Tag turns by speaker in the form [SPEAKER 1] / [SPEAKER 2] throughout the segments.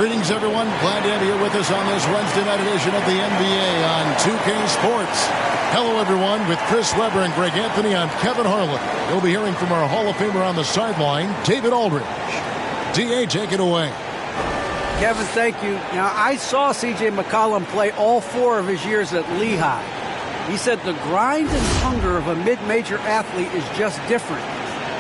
[SPEAKER 1] Greetings, everyone. Glad to have you here with us on this Wednesday night edition of the NBA on 2K Sports. Hello, everyone, with Chris Webber and Greg Anthony. I'm Kevin Harlan. You'll be hearing from our Hall of Famer on the sideline, David Aldridge. D.A., take it away.
[SPEAKER 2] Kevin, thank you. Now, I saw C.J. McCollum play all 4 of his years at Lehigh. He said the grind and hunger of a mid-major athlete is just different.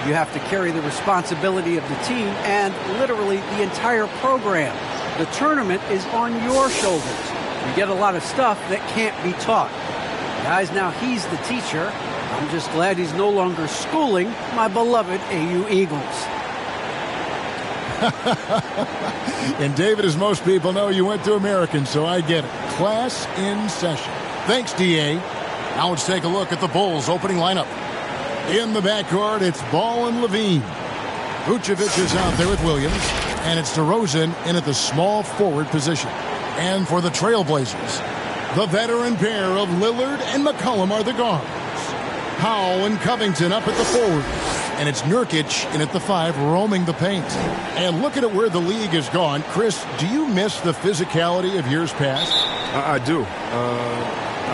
[SPEAKER 2] You have to carry the responsibility of the team and literally the entire program. The tournament is on your shoulders. You get a lot of stuff that can't be taught. Guys, now he's the teacher. I'm just glad he's no longer schooling my beloved AU Eagles.
[SPEAKER 1] And David, as most people know, you went to American, so I get it. Class in session. Thanks, D.A. Now let's take a look at the Bulls' opening lineup. In the backcourt, it's Ball and Levine. Vucevic is out there with Williams, and it's DeRozan in at the small forward position. And for the Trailblazers, the veteran pair of Lillard and McCollum are the guards. Powell and Covington up at the forward. And it's Nurkic in at the 5, roaming the paint. And look at where the league has gone. Chris, do you miss the physicality of years past?
[SPEAKER 3] I do.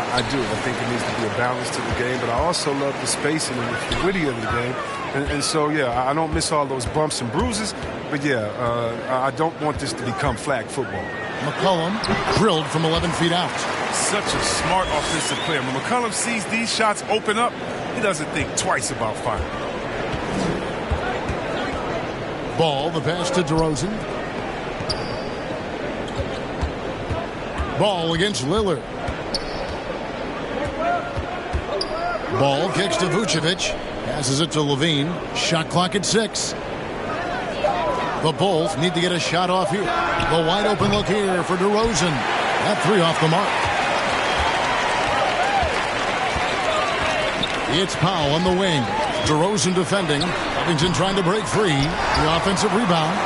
[SPEAKER 3] I do. I think it needs to be a balance to the game, but I also love the spacing and the fluidity of the game. And so, yeah, I don't miss all those bumps and bruises, but, yeah, I don't want this to become flag football.
[SPEAKER 1] McCollum drilled from 11 feet out.
[SPEAKER 4] Such a smart offensive player. When McCollum sees these shots open up, he doesn't think twice about firing.
[SPEAKER 1] Ball, the pass to DeRozan. Ball against Lillard. Ball kicks to Vucevic. Passes it to Levine. Shot clock at 6. The Bulls need to get a shot off here. The wide open look here for DeRozan. That 3 off the mark. It's Powell on the wing. DeRozan defending. Covington trying to break free. The offensive rebound.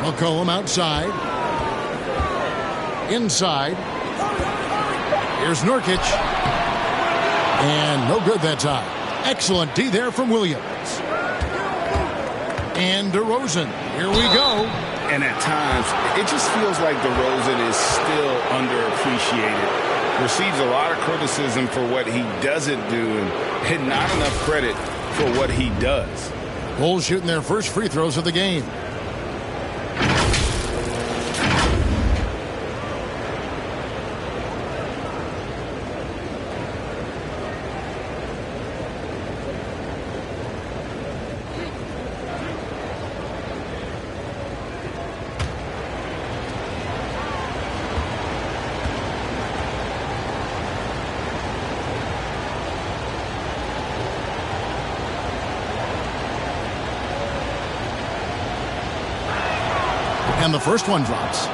[SPEAKER 1] McCollum outside. Inside. Here's Nurkic. And no good that time. Excellent D there from Williams. And DeRozan. Here we go.
[SPEAKER 5] And at times, it just feels like DeRozan is still underappreciated. Receives a lot of criticism for what he doesn't do and not enough credit for what he does.
[SPEAKER 1] Bulls shooting their first free throws of the game. And the first one drops.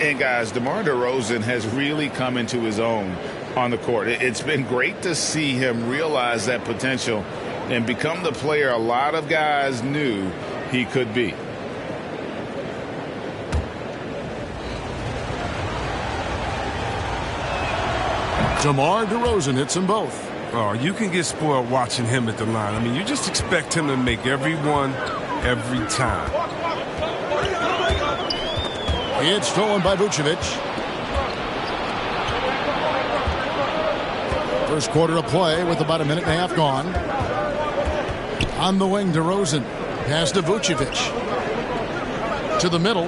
[SPEAKER 5] And guys, DeMar DeRozan has really come into his own on the court. It's been great to see him realize that potential and become the player a lot of guys knew he could be.
[SPEAKER 1] DeMar DeRozan hits them both.
[SPEAKER 4] Oh, you can get spoiled watching him at the line. I mean, you just expect him to make every one every time.
[SPEAKER 1] It's stolen by Vucevic. First quarter of play with about a minute and a half gone. On the wing, DeRozan. Pass to Vucevic. To the middle.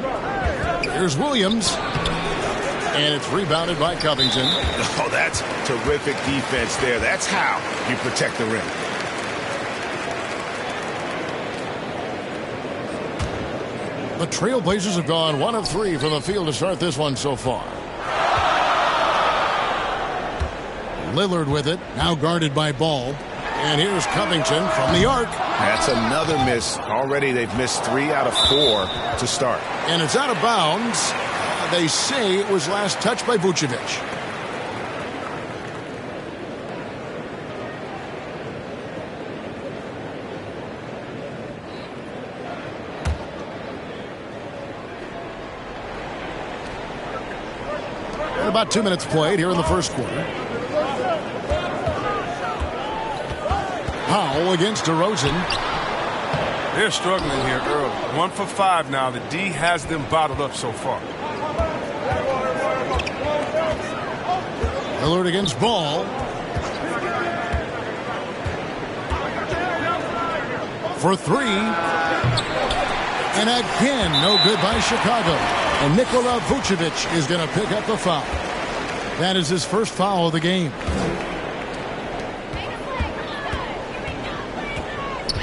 [SPEAKER 1] Here's Williams. And it's rebounded by Covington.
[SPEAKER 5] Oh, that's terrific defense there. That's how you protect the rim.
[SPEAKER 1] The Trailblazers have gone 1 of 3 from the field to start this one so far. Lillard with it, now guarded by Ball. And here's Covington from the arc.
[SPEAKER 5] That's another miss. Already they've missed 3 out of 4 to start.
[SPEAKER 1] And it's out of bounds. They say it was last touched by Vucevic. About 2 minutes played here in the first quarter. Powell against DeRozan.
[SPEAKER 4] They're struggling here early. 1 for 5 now. The D has them bottled up so far.
[SPEAKER 1] Lillard against Ball. For 3. And again, no good by Chicago. And Nikola Vucevic is going to pick up the foul. That is his first foul of the game.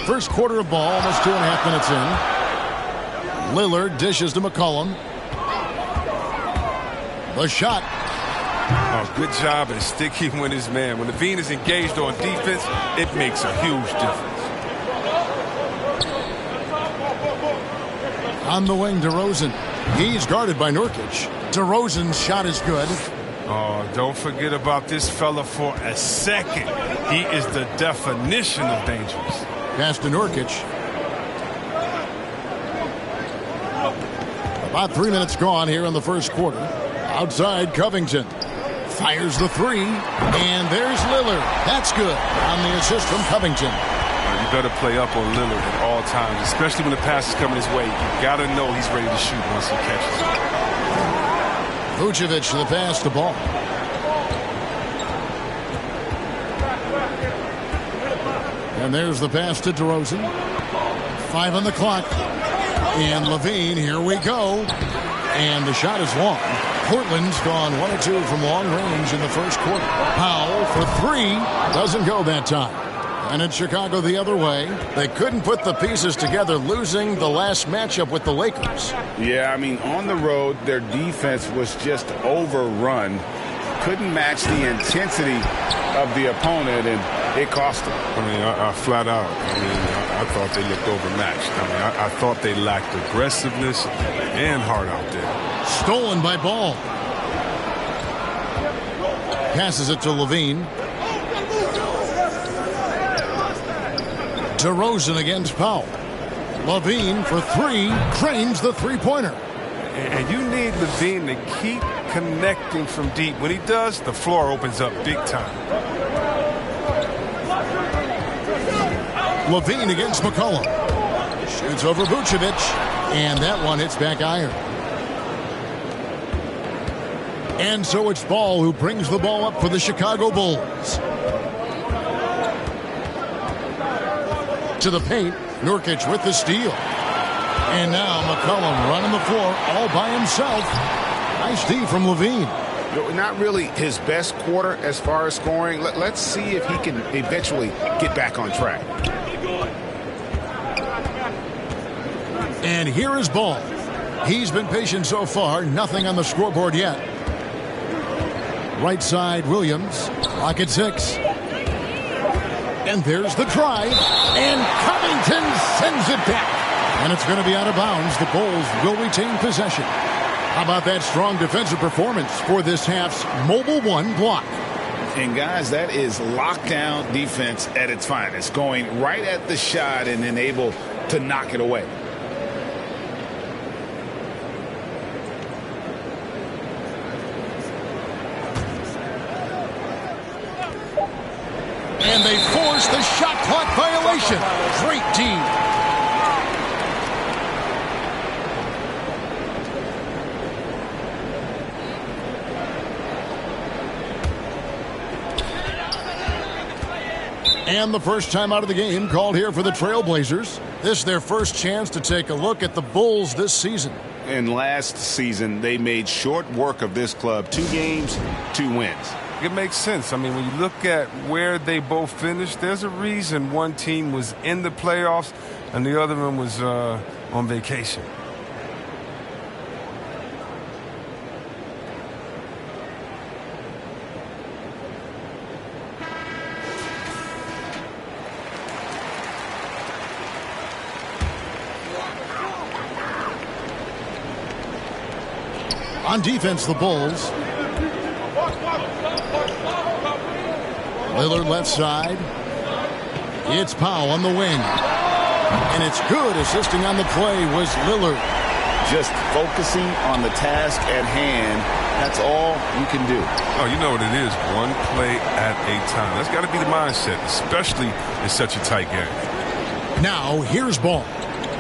[SPEAKER 1] First quarter of ball, almost 2.5 minutes in. Lillard dishes to McCollum. The shot.
[SPEAKER 4] Oh, good job at sticking with his man. When Levine is engaged on defense, it makes a huge difference.
[SPEAKER 1] On the wing, DeRozan. He's guarded by Nurkic. DeRozan's shot is good.
[SPEAKER 4] Oh, don't forget about this fella for a second. He is the definition of dangerous.
[SPEAKER 1] Pass to Nurkic. About 3 minutes gone here in the first quarter. Outside, Covington fires the 3, and there's Lillard. That's good on the assist from Covington.
[SPEAKER 4] You better play up on Lillard at all times, especially when the pass is coming his way. You got to know he's ready to shoot once he catches it.
[SPEAKER 1] Vucevic to the pass to Ball. And there's the pass to DeRozan. 5 on the clock. And Levine, here we go. And the shot is long. Portland's gone 1 of 2 from long range in the first quarter. Powell for 3. Doesn't go that time. And it's Chicago the other way. They couldn't put the pieces together, losing the last matchup with the Lakers.
[SPEAKER 5] Yeah, I mean, on the road, their defense was just overrun. Couldn't match the intensity of the opponent, and it cost them.
[SPEAKER 4] I mean, I flat out, I thought they looked overmatched. I thought they lacked aggressiveness and heart out there.
[SPEAKER 1] Stolen by Ball. Passes it to Levine. DeRozan against Powell. Levine for 3, drains the three-pointer.
[SPEAKER 4] And you need Levine to keep connecting from deep. When he does, the floor opens up big time.
[SPEAKER 1] Levine against McCollum. Shoots over Vucevic, and that one hits back iron. And so it's Ball who brings the ball up for the Chicago Bulls. To the paint, Nurkic with the steal. And now McCollum running the floor all by himself. Nice D from Levine.
[SPEAKER 5] Not really his best quarter as far as scoring. Let's see if he can eventually get back on track.
[SPEAKER 1] And here is Ball. He's been patient so far. Nothing on the scoreboard yet. Right side, Williams. Clock at 6. And there's the try. And Covington sends it back. And it's going to be out of bounds. The Bulls will retain possession. How about that strong defensive performance for this half's Mobile One block?
[SPEAKER 5] And guys, that is lockdown defense at its finest. Going right at the shot and then able to knock it away.
[SPEAKER 1] And they force the shot clock violation. Great D. And the first time out of the game called here for the Trailblazers. This is their first chance to take a look at the Bulls this season.
[SPEAKER 5] And last season, they made short work of this club. 2 games, 2 wins.
[SPEAKER 4] It makes sense. I mean, when you look at where they both finished, there's a reason one team was in the playoffs and the other one was on vacation.
[SPEAKER 1] On defense, the Bulls. Lillard left side. It's Powell on the wing. And it's good. Assisting on the play was Lillard.
[SPEAKER 5] Just focusing on the task at hand. That's all you can do.
[SPEAKER 4] Oh, you know what it is. One play at a time. That's got to be the mindset, especially in such a tight game.
[SPEAKER 1] Now, here's Ball.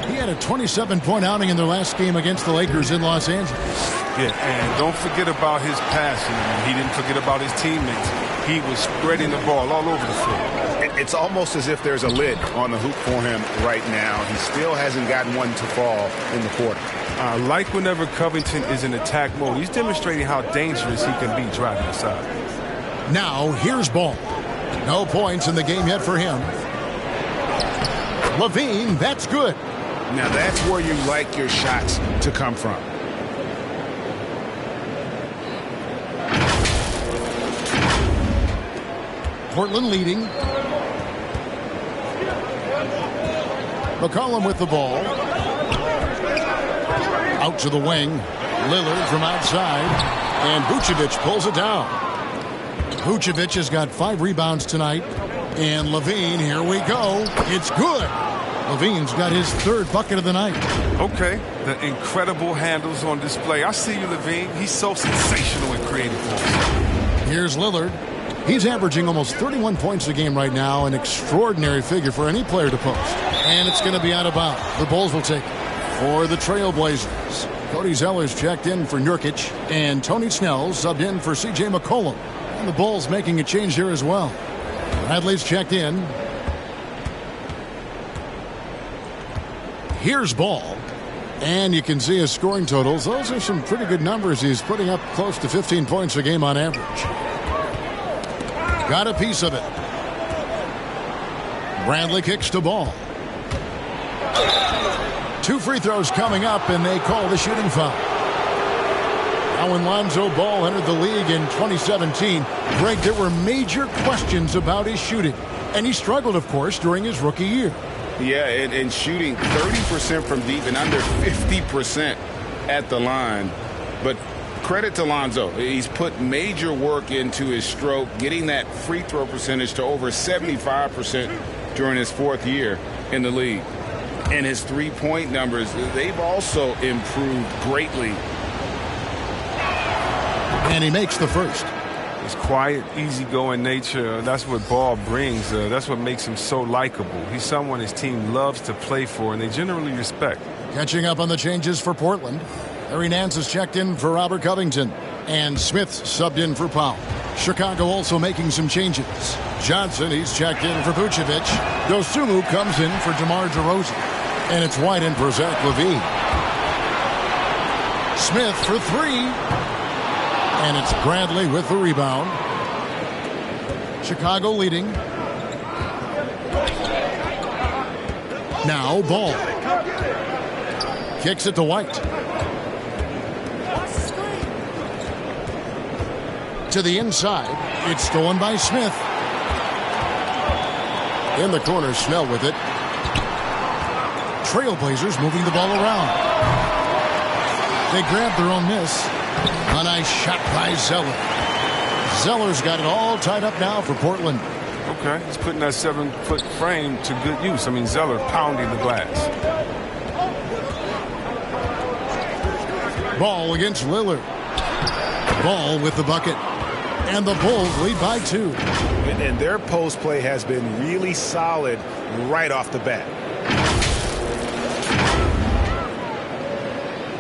[SPEAKER 1] He had a 27-point outing in their last game against the Lakers in Los Angeles.
[SPEAKER 4] Yeah, and don't forget about his passing. He didn't forget about his teammates. He was spreading the ball all over the floor.
[SPEAKER 5] It's almost as if there's a lid on the hoop for him right now. He still hasn't gotten one to fall in the quarter.
[SPEAKER 4] I like whenever Covington is in attack mode. He's demonstrating how dangerous he can be driving the side.
[SPEAKER 1] Now, here's Ball. No points in the game yet for him. Levine, that's good.
[SPEAKER 5] Now, that's where you like your shots to come from.
[SPEAKER 1] Portland leading. McCollum with the ball. Out to the wing. Lillard from outside. And Vucevic pulls it down. Vucevic has got 5 rebounds tonight. And Levine, here we go. It's good. Levine's got his 3rd bucket of the night.
[SPEAKER 4] Okay, the incredible handles on display. I see you, Levine. He's so sensational and creative for us.
[SPEAKER 1] Here's Lillard. He's averaging almost 31 points a game right now, an extraordinary figure for any player to post. And it's going to be out of bounds. The Bulls will take it for the Trailblazers. Cody Zeller's checked in for Nurkic, and Tony Snell subbed in for C.J. McCollum. And the Bulls making a change here as well. Bradley's checked in. Here's Ball. And you can see his scoring totals. Those are some pretty good numbers. He's putting up close to 15 points a game on average. Got a piece of it. Bradley kicks to Ball. 2 free throws coming up, and they call the shooting foul. Now, when Lonzo Ball entered the league in 2017, Greg, there were major questions about his shooting. And he struggled, of course, during his rookie year.
[SPEAKER 5] Yeah, and shooting 30% from deep and under 50% at the line. But credit to Lonzo. He's put major work into his stroke, getting that free throw percentage to over 75% during his 4th year in the league. And his three-point numbers, they've also improved greatly.
[SPEAKER 1] And he makes the first.
[SPEAKER 4] His quiet, easygoing nature, that's what Ball brings. That's what makes him so likable. He's someone his team loves to play for, and they generally respect.
[SPEAKER 1] Catching up on the changes for Portland. Larry Nance has checked in for Robert Covington. And Smith subbed in for Powell. Chicago also making some changes. Johnson, he's checked in for Vucevic. Dosunmu comes in for DeMar DeRozan. And it's White in for Zach LaVine. Smith for 3. And it's Bradley with the rebound. Chicago leading. Now Ball. Kicks it to White. To the inside. It's stolen by Smith. In the corner, Snell with it. Trailblazers moving the ball around. They grab their own miss. A nice shot by Zeller. Zeller's got it all tied up now for Portland.
[SPEAKER 4] Okay, he's putting that 7-foot frame to good use. I mean, Zeller pounding the glass.
[SPEAKER 1] Ball against Lillard. Ball with the bucket. And the Bulls lead by 2.
[SPEAKER 5] And their post play has been really solid right off the bat.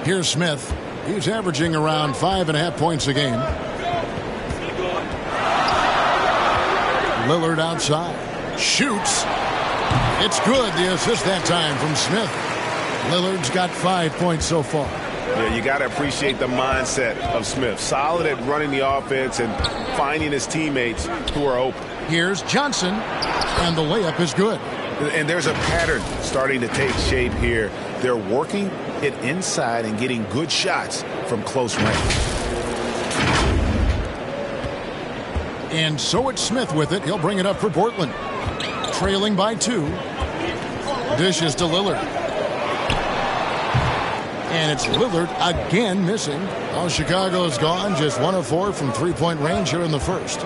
[SPEAKER 1] Here's Smith. He's averaging around 5.5 points a game. Lillard outside. Shoots. It's good. The assist that time from Smith. Lillard's got 5 points so far.
[SPEAKER 5] Yeah, you got to appreciate the mindset of Smith. Solid at running the offense and finding his teammates who are open.
[SPEAKER 1] Here's Johnson. And the layup is good.
[SPEAKER 5] And there's a pattern starting to take shape here. They're working it inside and getting good shots from close range.
[SPEAKER 1] And so it's Smith with it. He'll bring it up for Portland. Trailing by 2. Dishes to Lillard. And it's Lillard again missing. Oh, Chicago's gone. Just 1 of 4 from 3-point range here in the first.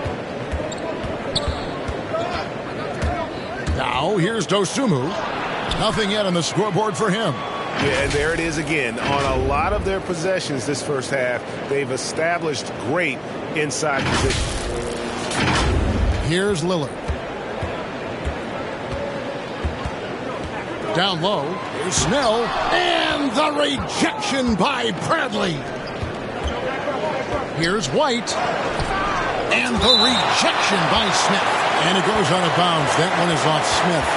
[SPEAKER 1] Now here's Dosunmu. Nothing yet on the scoreboard for him.
[SPEAKER 5] Yeah, and there it is again. On a lot of their possessions this first half, they've established great inside position.
[SPEAKER 1] Here's Lillard. down low. Here's Snell. And the rejection by Bradley. Here's White. And the rejection by Smith. And it goes out of bounds. That one is off Smith.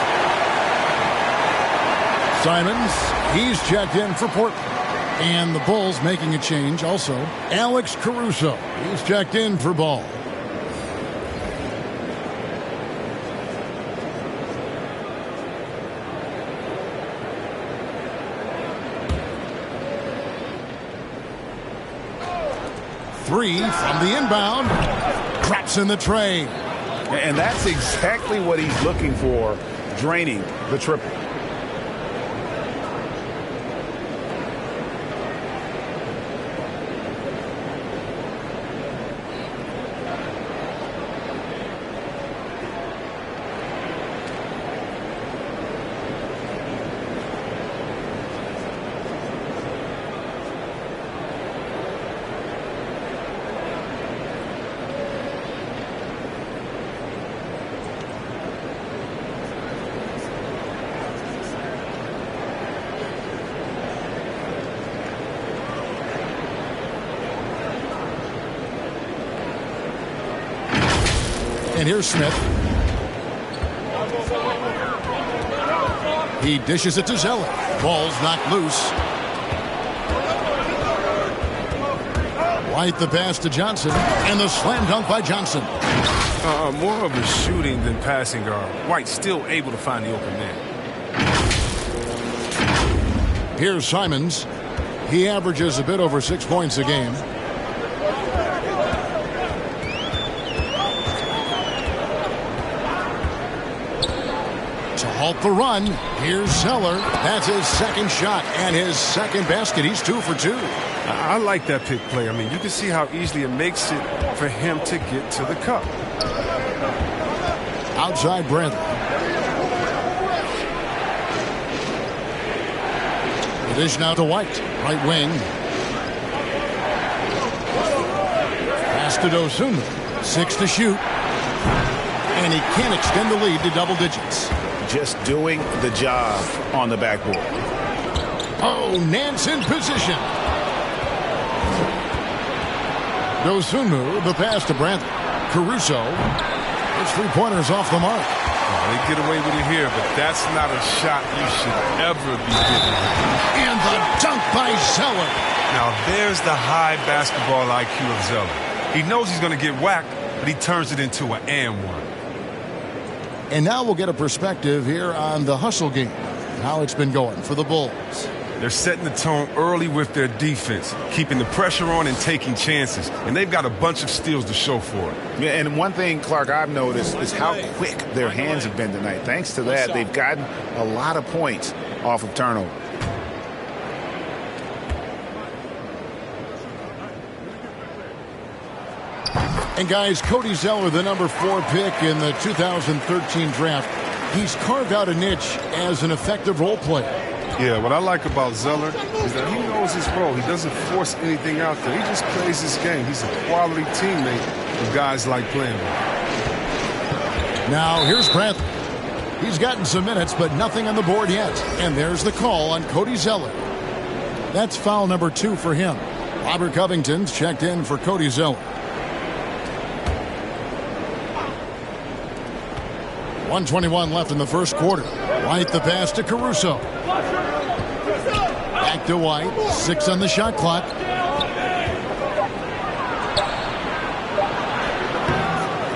[SPEAKER 1] Simons, he's checked in for Portland. And the Bulls making a change also. Alex Caruso, he's checked in for Ball. Three from the inbound. Drops in the tray.
[SPEAKER 5] And that's exactly what he's looking for, draining the triple.
[SPEAKER 1] And here's Smith. He dishes it to Zeller. Ball's knocked loose. White the pass to Johnson. And the slam dunk by Johnson.
[SPEAKER 4] More of a shooting than passing guard. White still able to find the open man.
[SPEAKER 1] Here's Simons. He averages a bit over 6 points a game. Halt the run. Here's Zeller. That's his second shot and his second basket. He's 2 for 2.
[SPEAKER 4] I like that pick play. I mean, you can see how easily it makes it for him to get to the cup.
[SPEAKER 1] Outside Bradley. The dish now to White. Right wing. Pass to Dosunmu. 6 to shoot. And he can't extend the lead to double digits.
[SPEAKER 5] Just doing the job on the backboard.
[SPEAKER 1] Oh, Nance in position. Dosunmu, the pass to Bradley. Caruso. His three-pointers off the mark.
[SPEAKER 4] Oh, they get away with it here, but that's not a shot you should ever be getting.
[SPEAKER 1] And the dunk by Zeller.
[SPEAKER 4] Now, there's the high basketball IQ of Zeller. He knows he's going to get whacked, but he turns it into an and one.
[SPEAKER 1] And now we'll get a perspective here on the hustle game and how it's been going for the Bulls.
[SPEAKER 4] They're setting the tone early with their defense, keeping the pressure on and taking chances. And they've got a bunch of steals to show for it.
[SPEAKER 5] Yeah, and one thing, Clark, I've noticed is how quick their hands have been tonight. Thanks to that, they've gotten a lot of points off of turnover.
[SPEAKER 1] And guys, Cody Zeller, the number 4 pick in the 2013 draft, he's carved out a niche as an effective role player.
[SPEAKER 3] Yeah, what I like about Zeller is that he knows his role. He doesn't force anything out there. He just plays his game. He's a quality teammate that guys like playing with.
[SPEAKER 1] Now, here's Bradley. He's gotten some minutes, but nothing on the board yet. And there's the call on Cody Zeller. That's foul number 2 for him. Robert Covington's checked in for Cody Zeller. 1:21 left in the first quarter. White the pass to Caruso. Back to White. 6 on the shot clock.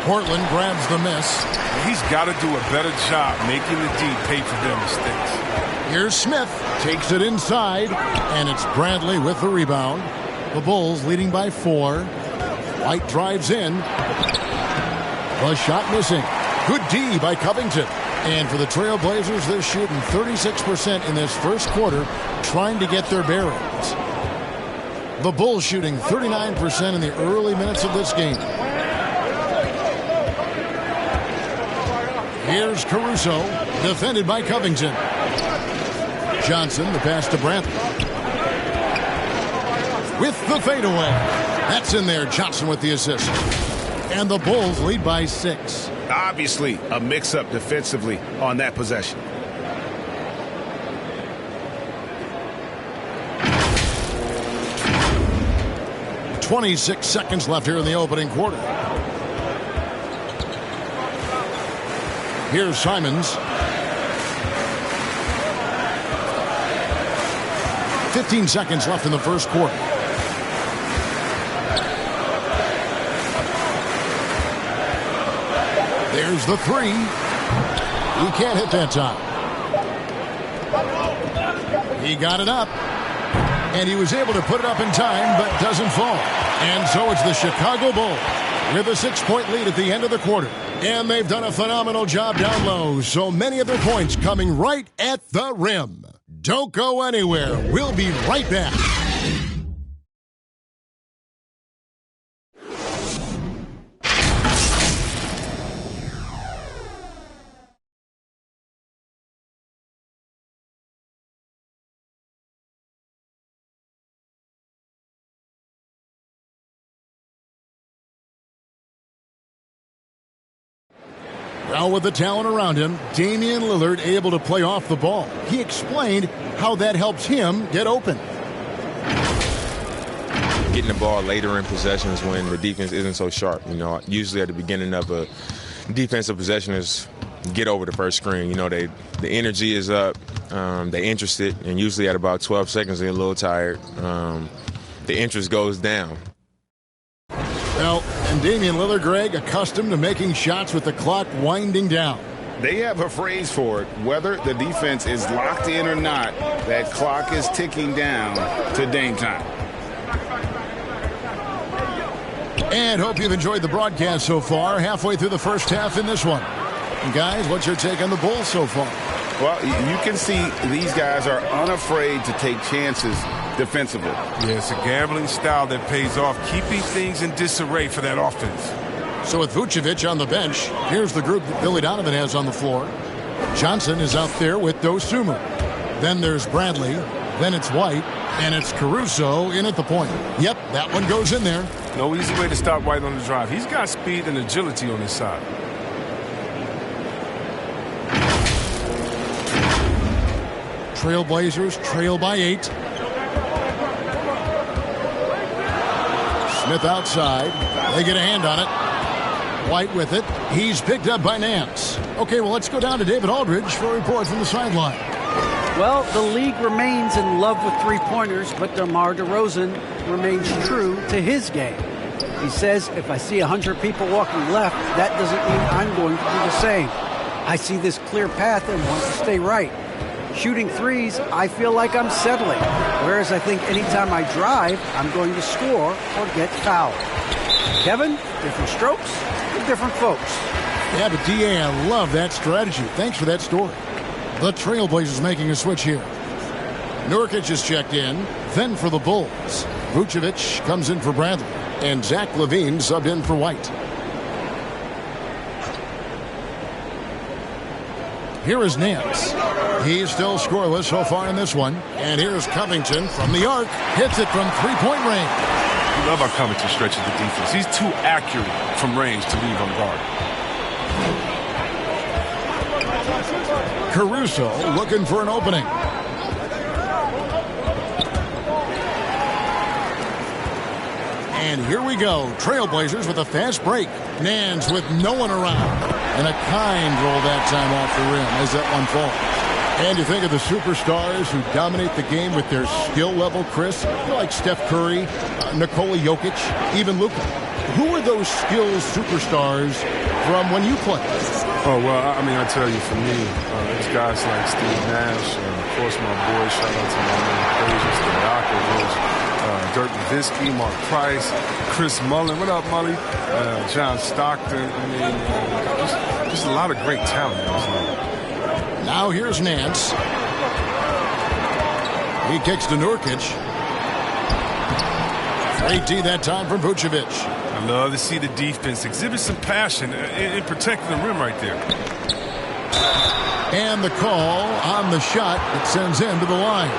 [SPEAKER 1] Portland grabs the miss.
[SPEAKER 4] He's got to do a better job making the D pay for their mistakes.
[SPEAKER 1] Here's Smith. Takes it inside. And it's Bradley with the rebound. The Bulls leading by 4. White drives in. The shot missing. Good D by Covington. And for the Trailblazers, they're shooting 36% in this first quarter, trying to get their bearings. The Bulls shooting 39% in the early minutes of this game. Here's Caruso, defended by Covington. Johnson, the pass to Bradley. With the fadeaway. That's in there. Johnson with the assist. And the Bulls lead by 6.
[SPEAKER 5] Obviously, a mix-up defensively on that possession.
[SPEAKER 1] 26 seconds left here in the opening quarter. Here's Simons. 15 seconds left in the first quarter. There's the three. He can't hit that time. He got it up. And he was able to put it up in time, but doesn't fall. And so it's the Chicago Bulls with a 6-point lead at the end of the quarter. And they've done a phenomenal job down low. So many of their points coming right at the rim. Don't go anywhere. We'll be right back. Well, with the talent around him, Damian Lillard able to play off the ball. He explained how that helps him get open.
[SPEAKER 6] Getting the ball later in possessions when the defense isn't so sharp. You know, usually at the beginning of a defensive possession is get over the first screen. You know, the energy is up, they're interested, and usually at about 12 seconds they're a little tired. The interest goes down.
[SPEAKER 1] Well, and Damian Lillard, Greg, accustomed to making shots with the clock winding down.
[SPEAKER 5] They have a phrase for it. Whether the defense is locked in or not, that clock is ticking down to Dame time.
[SPEAKER 1] And hope you've enjoyed the broadcast so far. Halfway through the first half in this one. And guys, what's your take on the Bulls so far?
[SPEAKER 5] Well, you can see these guys are unafraid to take chances defensively.
[SPEAKER 4] Yeah, it's a gambling style that pays off, keeping things in disarray for that offense.
[SPEAKER 1] So with Vucevic on the bench, here's the group that Billy Donovan has on the floor. Johnson is out there with Dosunmu. Then there's Bradley. Then it's White. And it's Caruso in at the point. Yep, that one goes in there.
[SPEAKER 4] No easy way to stop White on the drive. He's got speed and agility on his side.
[SPEAKER 1] Trailblazers trail by 8. Smith outside. They get a hand on it. White with it. He's picked up by Nance. Okay, well, let's go down to David Aldridge for a report from the sideline.
[SPEAKER 2] Well, the league remains in love with three-pointers, but DeMar DeRozan remains true to his game. He says, if I see 100 people walking left, that doesn't mean I'm going to do the same. I see this clear path and want to stay right. Shooting threes, I feel like I'm settling. Whereas I think anytime I drive, I'm going to score or get fouled. Kevin, different strokes for different folks.
[SPEAKER 1] Yeah, but D.A., I love that strategy. Thanks for that story. The Trailblazers making a switch here. Nurkic is checked in. Then for the Bulls, Vucevic comes in for Bradley. And Zach LaVine subbed in for White. Here is Nance. He's still scoreless so far in this one. And here's Covington from the arc. Hits it from three-point range.
[SPEAKER 4] I love how Covington stretches the defense. He's too accurate from range to leave on guard.
[SPEAKER 1] Caruso looking for an opening. And here we go. Trailblazers with a fast break. Nance with no one around. And a kind roll that time off the rim as that one falls. And you think of the superstars who dominate the game with their skill level, Chris, like Steph Curry, Nikola Jokic, even Luka. Who are those skills superstars from when you played?
[SPEAKER 3] Oh, well, I mean, I tell you, for me, there's guys like Steve Nash, and of course my boy, shout out to my man, Frazier, Stojakovic, Dirk Nowitzki, Mark Price, Chris Mullin. What up, Mully? John Stockton. I mean, just a lot of great talent in this league.
[SPEAKER 1] Now here's Nance. He kicks to Nurkic. Great D that time from Vucevic.
[SPEAKER 4] I love to see the defense exhibit some passion in protecting the rim right there.
[SPEAKER 1] And the call on the shot that sends him to the line.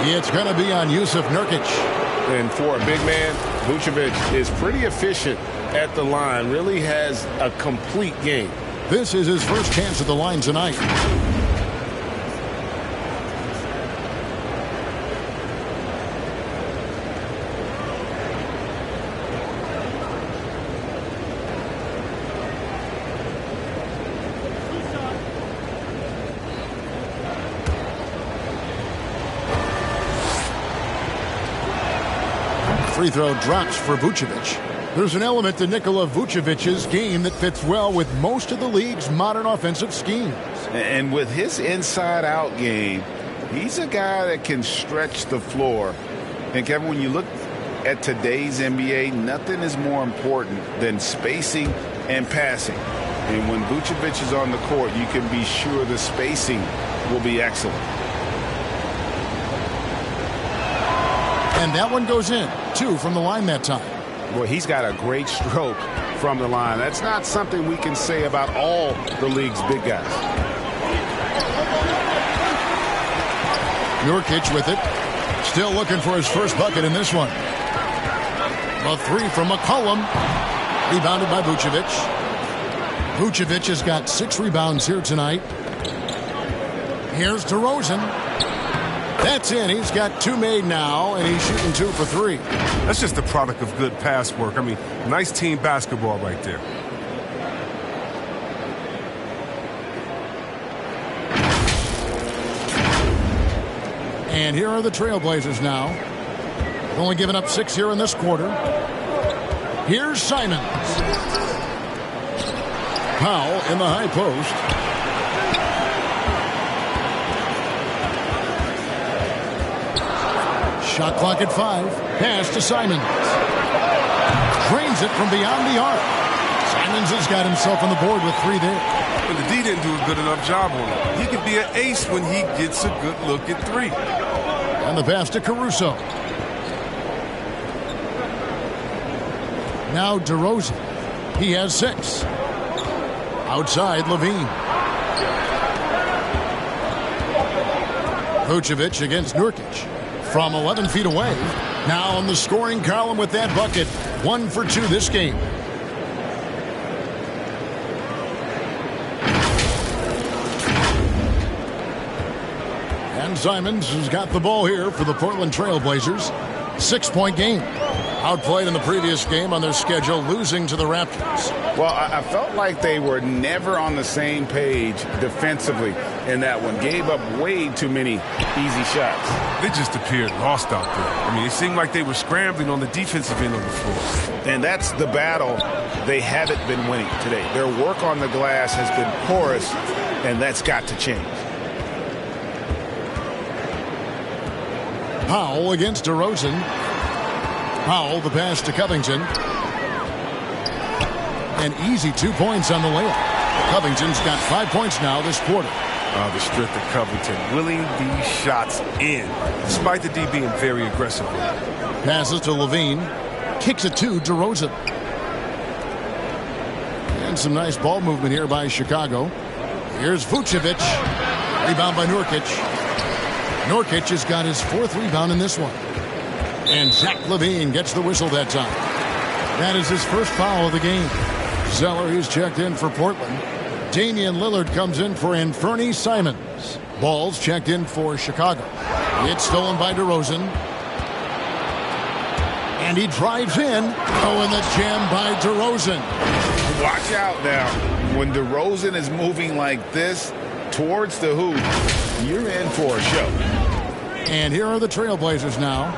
[SPEAKER 1] It's going to be on Yusuf Nurkic.
[SPEAKER 5] And for a big man, Vucevic is pretty efficient at the line, really has a complete game.
[SPEAKER 1] This is his first chance at the line tonight. Free throw drops for Vucevic. There's an element to Nikola Vucevic's game that fits well with most of the league's modern offensive schemes.
[SPEAKER 5] And with his inside-out game, he's a guy that can stretch the floor. And, Kevin, when you look at today's NBA, nothing is more important than spacing and passing. And when Vucevic is on the court, you can be sure the spacing will be excellent.
[SPEAKER 1] And that one goes in. 2 from the line that time.
[SPEAKER 5] Well, he's got a great stroke from the line. That's not something we can say about all the league's big guys.
[SPEAKER 1] Nurkic with it. Still looking for his first bucket in this one. A 3 from McCollum. Rebounded by Vucevic. Vucevic has got 6 rebounds here tonight. Here's DeRozan. That's in. He's got 2 made now, and he's shooting 2 for 3.
[SPEAKER 4] That's just the product of good pass work. I mean, nice team basketball right there.
[SPEAKER 1] And here are the Trailblazers now. Only giving up 6 here in this quarter. Here's Simons. Powell in the high post. Shot clock at 5. Pass to Simons. Drains it from beyond the arc. Simons has got himself on the board with 3 there.
[SPEAKER 4] But the D didn't do a good enough job on him. He could be an ace when he gets a good look at 3.
[SPEAKER 1] And the pass to Caruso. Now DeRozan. He has 6. Outside, Levine. Vucevic against Nurkic. From 11 feet away. Now on the scoring column with that bucket. 1 for 2 this game. And Simons has got the ball here for the Portland Trailblazers. 6-point game. Outplayed in the previous game on their schedule, losing to the Raptors.
[SPEAKER 5] Well, I felt like they were never on the same page defensively in that one. Gave up way too many easy shots.
[SPEAKER 4] They just appeared lost out there. I mean, it seemed like they were scrambling on the defensive end of the floor.
[SPEAKER 5] And that's the battle they haven't been winning today. Their work on the glass has been porous, and that's got to change.
[SPEAKER 1] Powell against DeRozan. Powell, the pass to Covington. An easy 2 points on the layup. Covington's got 5 points now this quarter.
[SPEAKER 4] The strength of Covington, willing these shots in, despite the D being very aggressive.
[SPEAKER 1] Passes to Levine. Kicks it to DeRozan. And some nice ball movement here by Chicago. Here's Vucevic. Rebound by Nurkic. Nurkic has got his 4th rebound in this one. And Zach LaVine gets the whistle that time. That is his first foul of the game. Zeller, who's checked in for Portland. Damian Lillard comes in for Anthony Simons. Ball's checked in for Chicago. It's stolen by DeRozan. And he drives in. Oh, and the jam by DeRozan.
[SPEAKER 5] Watch out now. When DeRozan is moving like this towards the hoop, you're in for a show.
[SPEAKER 1] And here are the Trailblazers now.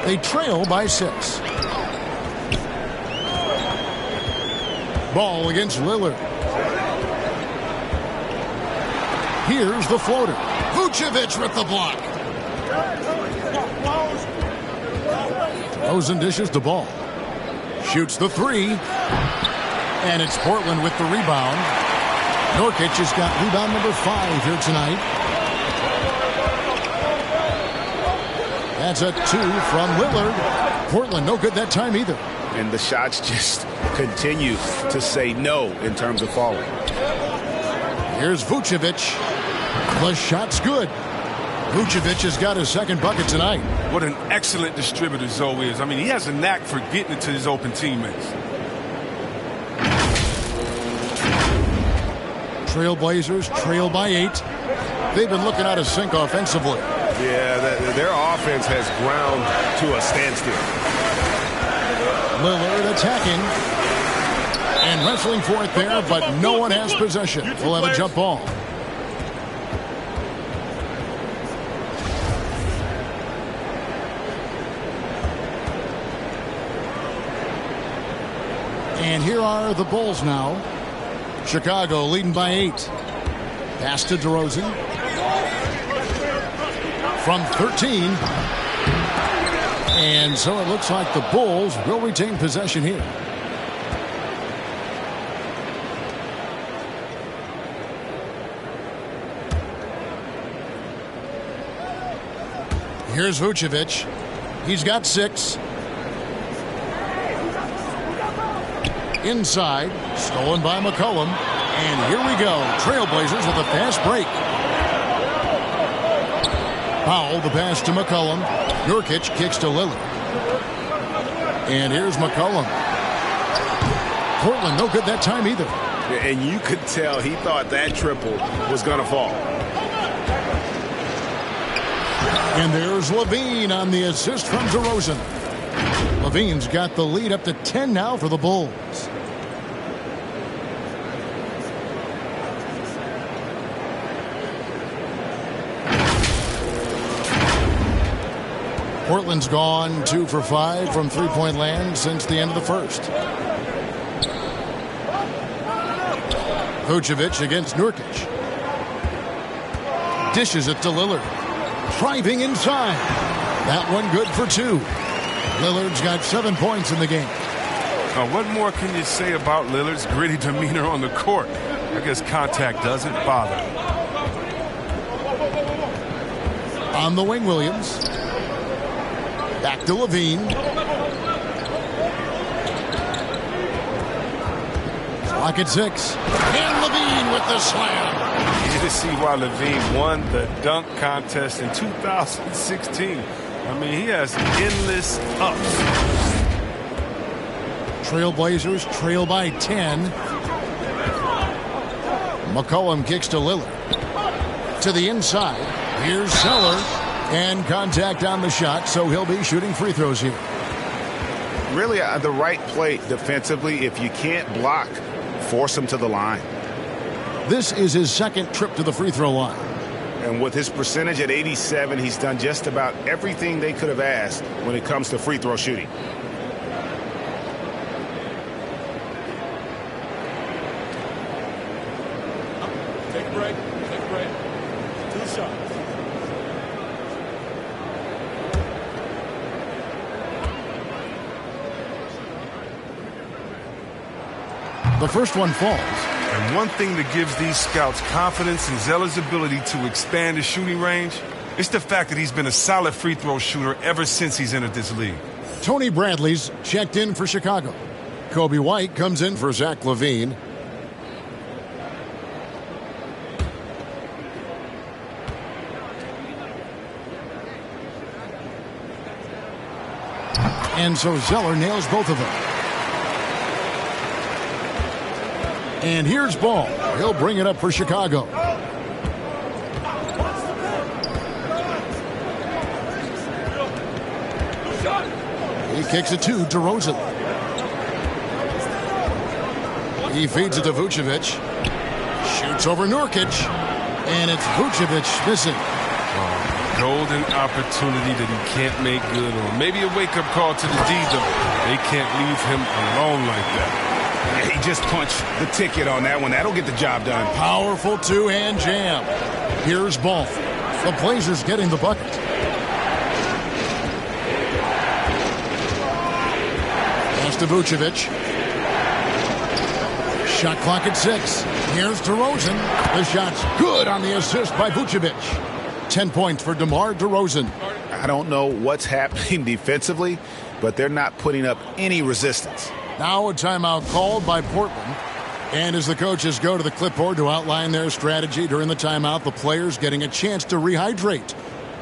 [SPEAKER 1] They trail by 6. Ball against Lillard. Here's the floater. Vucevic with the block. DeRozan dishes the ball. Shoots the 3. And it's Portland with the rebound. Nurkic has got rebound number 5 here tonight. That's a 2 from Lillard. Portland no good that time either.
[SPEAKER 5] And the shots just continue to say no in terms of falling.
[SPEAKER 1] Here's Vucevic. The shot's good. Vucevic has got his 2nd bucket tonight.
[SPEAKER 4] What an excellent distributor Zoe is. I mean, he has a knack for getting it to his open teammates.
[SPEAKER 1] Trailblazers trail by 8. They've been looking out of sync offensively.
[SPEAKER 3] Yeah, their offense has ground to a standstill.
[SPEAKER 1] Lillard attacking. And wrestling for it there, but no one has possession. We'll have a jump ball. And here are the Bulls now. Chicago leading by 8. Pass to DeRozan. From 13. And so it looks like the Bulls will retain possession here. Here's Vucevic. He's got 6. Inside, stolen by McCollum. And here we go. Trailblazers with a fast break. Powell, the pass to McCollum. Nurkic kicks to Lillard. And here's McCollum. Portland no good that time either.
[SPEAKER 5] And you could tell he thought that triple was going to fall.
[SPEAKER 1] And there's Levine on the assist from DeRozan. Levine's got the lead up to 10 now for the Bulls. Portland's gone 2 for 5 from three-point land since the end of the first. Vucevic against Nurkic. Dishes it to Lillard. Driving inside. That one good for 2. Lillard's got 7 points in the game.
[SPEAKER 4] Now, what more can you say about Lillard's gritty demeanor on the court? I guess contact doesn't bother him.
[SPEAKER 1] On the wing, Williams. Back to Levine. Clock at 6. And Levine with the slam.
[SPEAKER 4] You to see why Levine won the dunk contest in 2016. I mean, he has endless ups.
[SPEAKER 1] Trailblazers trail by 10. McCollum kicks to Lillard. To the inside. Here's Zeller. And contact on the shot, so he'll be shooting free throws here.
[SPEAKER 5] Really, the right play defensively. If you can't block, force him to the line.
[SPEAKER 1] This is his second trip to the free throw line.
[SPEAKER 5] And with his percentage at 87, he's done just about everything they could have asked when it comes to free throw shooting.
[SPEAKER 7] Take a break. Take a break. 2 shots.
[SPEAKER 1] The first one falls.
[SPEAKER 4] And one thing that gives these scouts confidence in Zeller's ability to expand his shooting range is the fact that he's been a solid free throw shooter ever since he's entered this league.
[SPEAKER 1] Tony Bradley's checked in for Chicago. Kobe White comes in for Zach LaVine. And so Zeller nails both of them. And here's Ball. He'll bring it up for Chicago. He kicks it to DeRozan. He feeds it to Vucevic. Shoots over Nurkic. And it's Vucevic missing.
[SPEAKER 4] Golden opportunity that he can't make good on. Maybe a wake-up call to the D, though. They can't leave him alone like that.
[SPEAKER 5] Yeah, he just punched the ticket on that one. That'll get the job done.
[SPEAKER 1] Powerful two-hand jam. Here's Ball. The Blazers getting the bucket. Pass to Vucevic. Shot clock at 6. Here's DeRozan. The shot's good on the assist by Vucevic. 10 points for DeMar DeRozan.
[SPEAKER 5] I don't know what's happening defensively, but they're not putting up any resistance.
[SPEAKER 1] Now a timeout called by Portland. And as the coaches go to the clipboard to outline their strategy during the timeout, the players getting a chance to rehydrate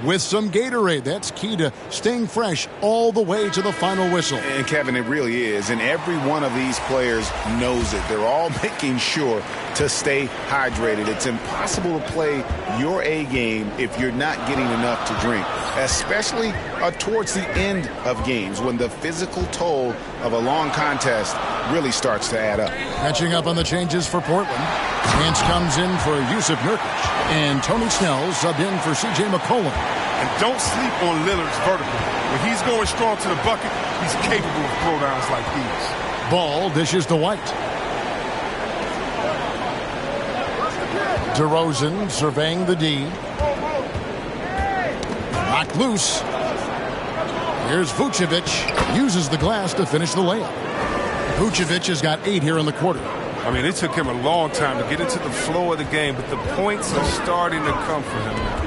[SPEAKER 1] with some Gatorade. That's key to staying fresh all the way to the final whistle.
[SPEAKER 5] And, Kevin, it really is. And every one of these players knows it. They're all making sure to stay hydrated. It's impossible to play your A game if you're not getting enough to drink, especially towards the end of games when the physical toll of a long contest really starts to add up.
[SPEAKER 1] Catching up on the changes for Portland. Chance comes in for Yusuf Nurkic. And Tony Snell subbed in for C.J. McCollum.
[SPEAKER 4] And don't sleep on Lillard's vertical. When he's going strong to the bucket, he's capable of throwdowns like these.
[SPEAKER 1] Ball dishes to White. DeRozan surveying the D. Knocked loose. Here's Vucevic. Uses the glass to finish the layup. Vucevic has got 8 here in the quarter.
[SPEAKER 4] I mean, it took him a long time to get into the flow of the game, but the points are starting to come for him now.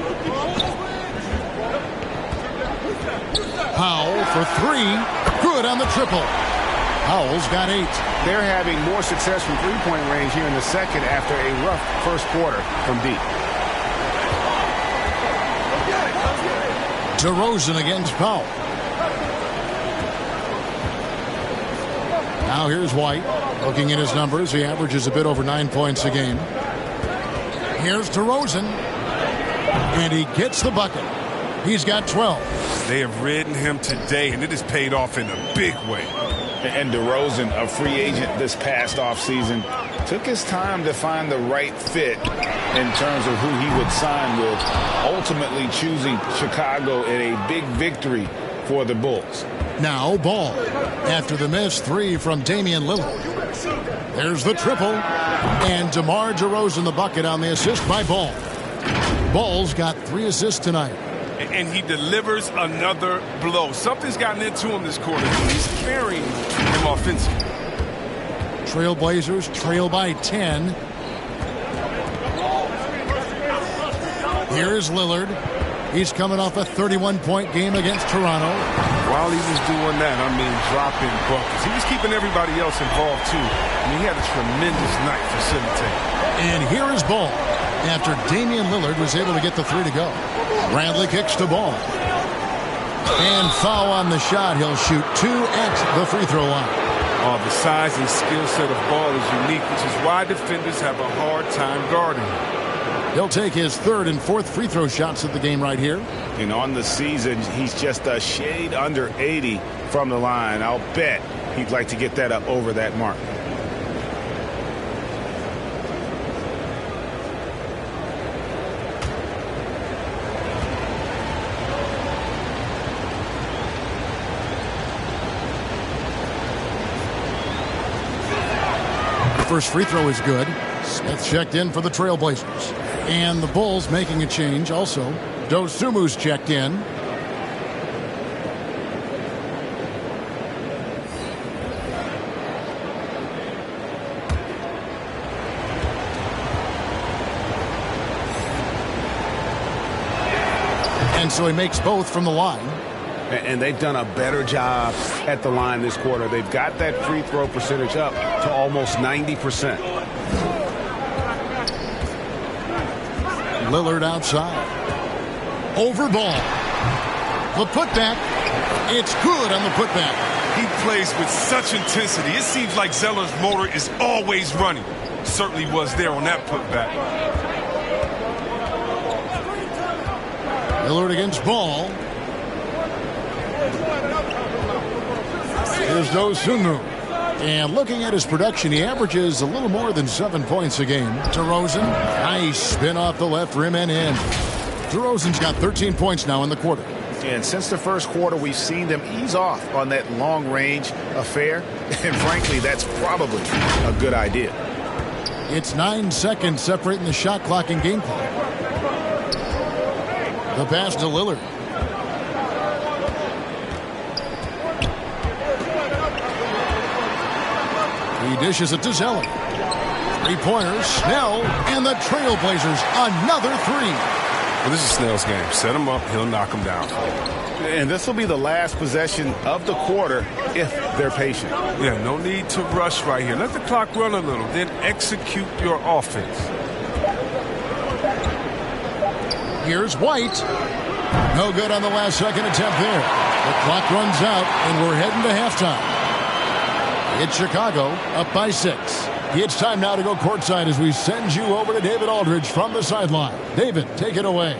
[SPEAKER 1] Powell for 3. Good on the triple. Powell's got 8.
[SPEAKER 8] They're having more success from three-point range here in the second after a rough first quarter from deep.
[SPEAKER 1] DeRozan against Powell. Now here's White. Looking at his numbers, he averages a bit over 9 points a game. Here's DeRozan. And he gets the bucket. He's got 12.
[SPEAKER 4] They have ridden him today, and it has paid off in a big way.
[SPEAKER 5] And DeRozan, a free agent this past offseason, took his time to find the right fit in terms of who he would sign with, ultimately choosing Chicago in a big victory for the Bulls.
[SPEAKER 1] Now Ball. After the missed 3 from Damian Lillard. There's the triple. And DeMar DeRozan the bucket on the assist by Ball. Ball's got 3 assists tonight.
[SPEAKER 4] And he delivers another blow. Something's gotten into him this quarter. He's carrying him offensively.
[SPEAKER 1] Trailblazers trail by 10. Here's Lillard. He's coming off a 31-point game against Toronto.
[SPEAKER 4] While he was doing that, I mean, dropping buckets. He was keeping everybody else involved, too. I mean, he had a tremendous night facilitating.
[SPEAKER 1] And here is Ball. After Damian Lillard was able to get the 3 to go. Bradley kicks the ball. And foul on the shot. He'll shoot 2 at the free throw line.
[SPEAKER 4] Oh, the size and skill set of Ball is unique, which is why defenders have a hard time guarding him.
[SPEAKER 1] He'll take his 3rd and 4th free throw shots of the game right here.
[SPEAKER 5] And on the season, he's just a shade under 80 from the line. I'll bet he'd like to get that up over that mark.
[SPEAKER 1] First free throw is good. Smith checked in for the Trailblazers. And the Bulls making a change also. Dosumu's checked in. And so he makes both from the line.
[SPEAKER 8] And they've done a better job at the line this quarter. They've got that free throw percentage up to almost 90%.
[SPEAKER 1] Lillard outside. Over Ball. The putback. It's good on the putback.
[SPEAKER 4] He plays with such intensity. It seems like Zeller's motor is always running. Certainly was there on that putback.
[SPEAKER 1] Lillard against Ball. Here's Dosunmu. And looking at his production, he averages a little more than 7 points a game. DeRozan, nice spin off the left rim and in. DeRozan's got 13 points now in the quarter.
[SPEAKER 5] And since the first quarter, we've seen them ease off on that long-range affair. And frankly, that's probably a good idea.
[SPEAKER 1] It's 9 seconds separating the shot clock and game clock. The pass to Lillard. He dishes it to Zeller. 3-pointers, Snell, and the Trailblazers, another 3.
[SPEAKER 4] Well, this is Snell's game. Set him up, he'll knock him down.
[SPEAKER 5] And this will be the last possession of the quarter if they're patient.
[SPEAKER 4] Yeah, no need to rush right here. Let the clock run a little, then execute your offense.
[SPEAKER 1] Here's White. No good on the last second attempt there. The clock runs out, and we're heading to halftime. It's Chicago up by 6. It's time now to go courtside as we send you over to David Aldridge from the sideline. David, take it away.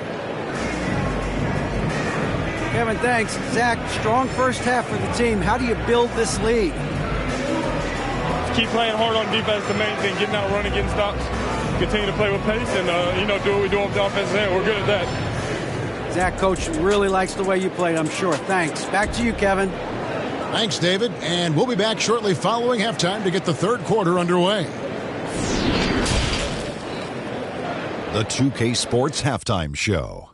[SPEAKER 2] Kevin, thanks. Zach, strong first half for the team. How do you build this lead?
[SPEAKER 7] Keep playing hard on defense, the main thing. Getting out, running, getting stops. Continue to play with pace and, do what we do on the offensive end. We're good at that.
[SPEAKER 2] Zach, Coach really likes the way you play, I'm sure. Thanks. Back to you, Kevin.
[SPEAKER 1] Thanks, David. And we'll be back shortly following halftime to get the third quarter underway.
[SPEAKER 9] The 2K Sports Halftime Show.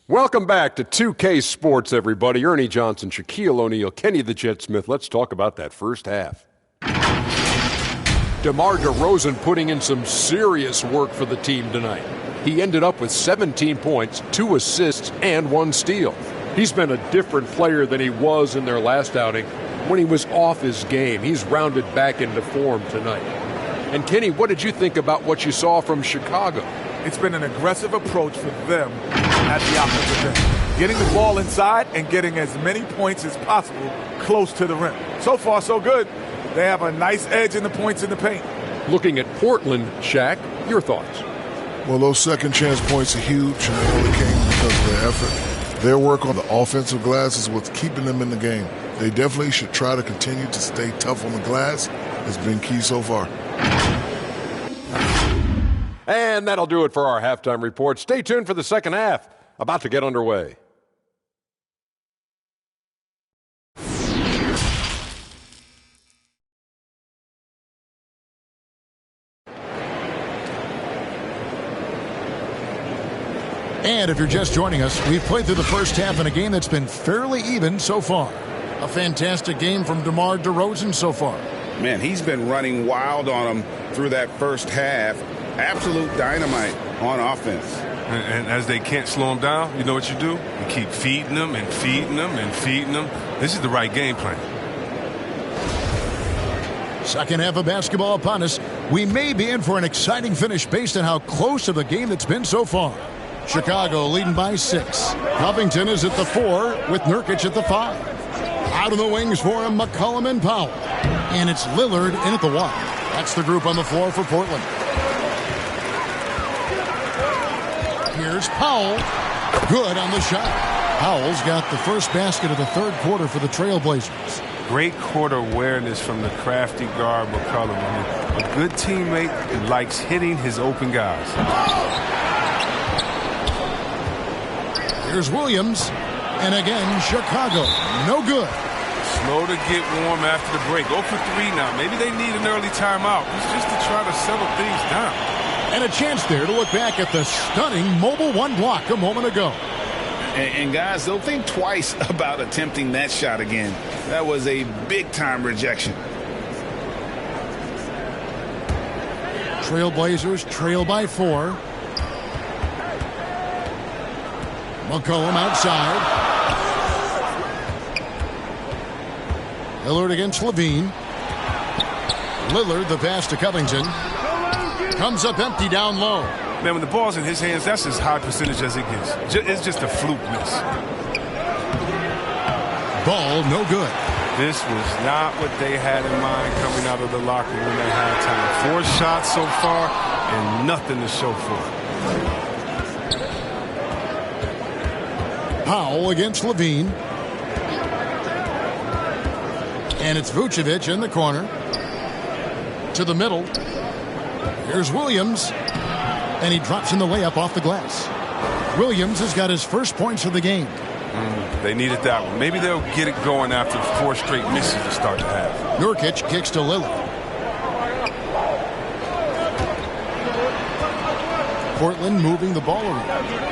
[SPEAKER 10] Welcome back to 2K Sports, everybody. Ernie Johnson, Shaquille O'Neal, Kenny the Jet Smith. Let's talk about that first half. DeMar DeRozan putting in some serious work for the team tonight. He ended up with 17 points, 2 assists, and 1 steal. He's been a different player than he was in their last outing when he was off his game. He's rounded back into form tonight. And Kenny, what did you think about what you saw from Chicago?
[SPEAKER 11] It's been an aggressive approach for them at the offensive end. Getting the ball inside and getting as many points as possible close to the rim. So far, so good. They have a nice edge in the points in the paint.
[SPEAKER 10] Looking at Portland, Shaq, your thoughts?
[SPEAKER 12] Well, those second chance points are huge, and they only came because of their effort. Their work on the offensive glass is what's keeping them in the game. They definitely should try to continue to stay tough on the glass. It's been key so far.
[SPEAKER 10] And that'll do it for our halftime report. Stay tuned for the second half, about to get underway.
[SPEAKER 1] And if you're just joining us, we've played through the first half in a game that's been fairly even so far. A fantastic game from DeMar DeRozan so far.
[SPEAKER 5] Man, he's been running wild on them through that first half. Absolute dynamite on offense.
[SPEAKER 4] And as they can't slow him down, you know what you do? You keep feeding them and feeding them and feeding them. This is the right game plan.
[SPEAKER 1] Second half of basketball upon us. We may be in for an exciting finish based on how close of a game it's been so far. Chicago leading by 6. Covington is at the 4 with Nurkic at the 5. Out of the wings for him, McCollum and Powell. And it's Lillard in at the 1. That's the group on the floor for Portland. Here's Powell. Good on the shot. Powell's got the first basket of the third quarter for the Trailblazers.
[SPEAKER 4] Great court awareness from the crafty guard McCollum. I mean, a good teammate who likes hitting his open guys.
[SPEAKER 1] Here's Williams. And again, Chicago. No good.
[SPEAKER 4] Slow to get warm after the break. 0 for 3 now. Maybe they need an early timeout. It's just to try to settle things down.
[SPEAKER 1] And a chance there to look back at the stunning mobile 1 block a moment ago.
[SPEAKER 5] And guys, they'll think twice about attempting that shot again. That was a big-time rejection.
[SPEAKER 1] Trailblazers trail by 4. McCollum outside. Lillard against Levine. Lillard, the pass to Covington. Comes up empty down low.
[SPEAKER 4] Man, when the ball's in his hands, that's as high percentage as it gets. It's just a fluke miss.
[SPEAKER 1] Ball no good.
[SPEAKER 4] This was not what they had in mind coming out of the locker room at halftime. 4 shots so far and nothing to show for it.
[SPEAKER 1] Powell against Levine. And it's Vucevic in the corner. To the middle. Here's Williams. And he drops in the layup off the glass. Williams has got his first points of the game.
[SPEAKER 4] They needed that one. Maybe they'll get it going after 4 straight misses to start the half.
[SPEAKER 1] Nurkic kicks to Lillard. Portland moving the ball around.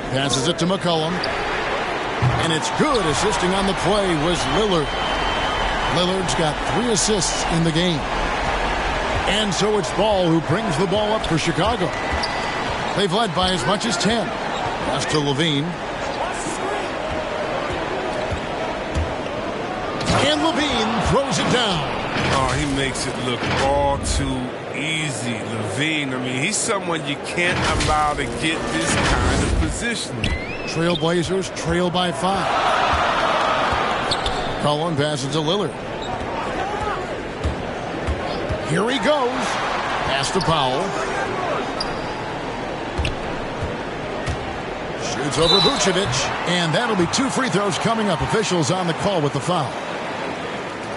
[SPEAKER 1] Passes it to McCollum. And it's good. Assisting on the play was Lillard. Lillard's got 3 assists in the game. And so it's Ball who brings the ball up for Chicago. They've led by as much as 10. Pass to Levine. And Levine throws it down.
[SPEAKER 4] Oh, he makes it look all too easy. Levine, I mean, he's someone you can't allow to get this kind of position.
[SPEAKER 1] Trailblazers trail by 5. Cullen passes to Lillard. Here he goes. Pass to Powell. Shoots over Vucevic. And that'll be 2 free throws coming up. Officials on the call with the foul.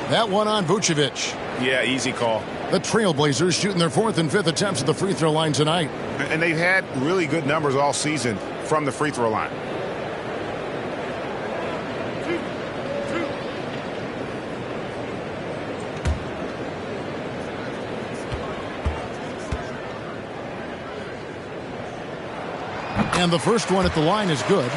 [SPEAKER 1] That one on Vucevic.
[SPEAKER 5] Yeah, easy call.
[SPEAKER 1] The Trailblazers shooting their 4th and 5th attempts at the free throw line tonight.
[SPEAKER 13] And they've had really good numbers all season from the free throw line.
[SPEAKER 1] And the first one at the line is good.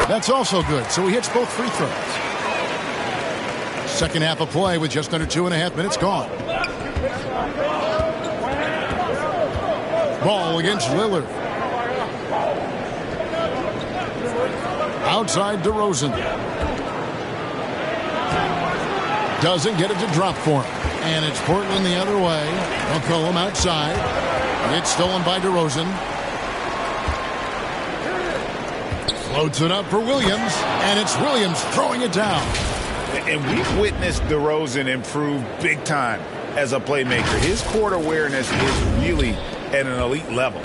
[SPEAKER 1] That's also good, so he hits both free throws. Second half of play with just under 2.5 minutes gone. Ball against Lillard. Outside DeRozan. Doesn't get it to drop for him. And it's Portland the other way. McCollum outside. It's stolen by DeRozan. Floats it up for Williams, and it's Williams throwing it down.
[SPEAKER 5] And we've witnessed DeRozan improve big time as a playmaker. His court awareness is really at an elite level.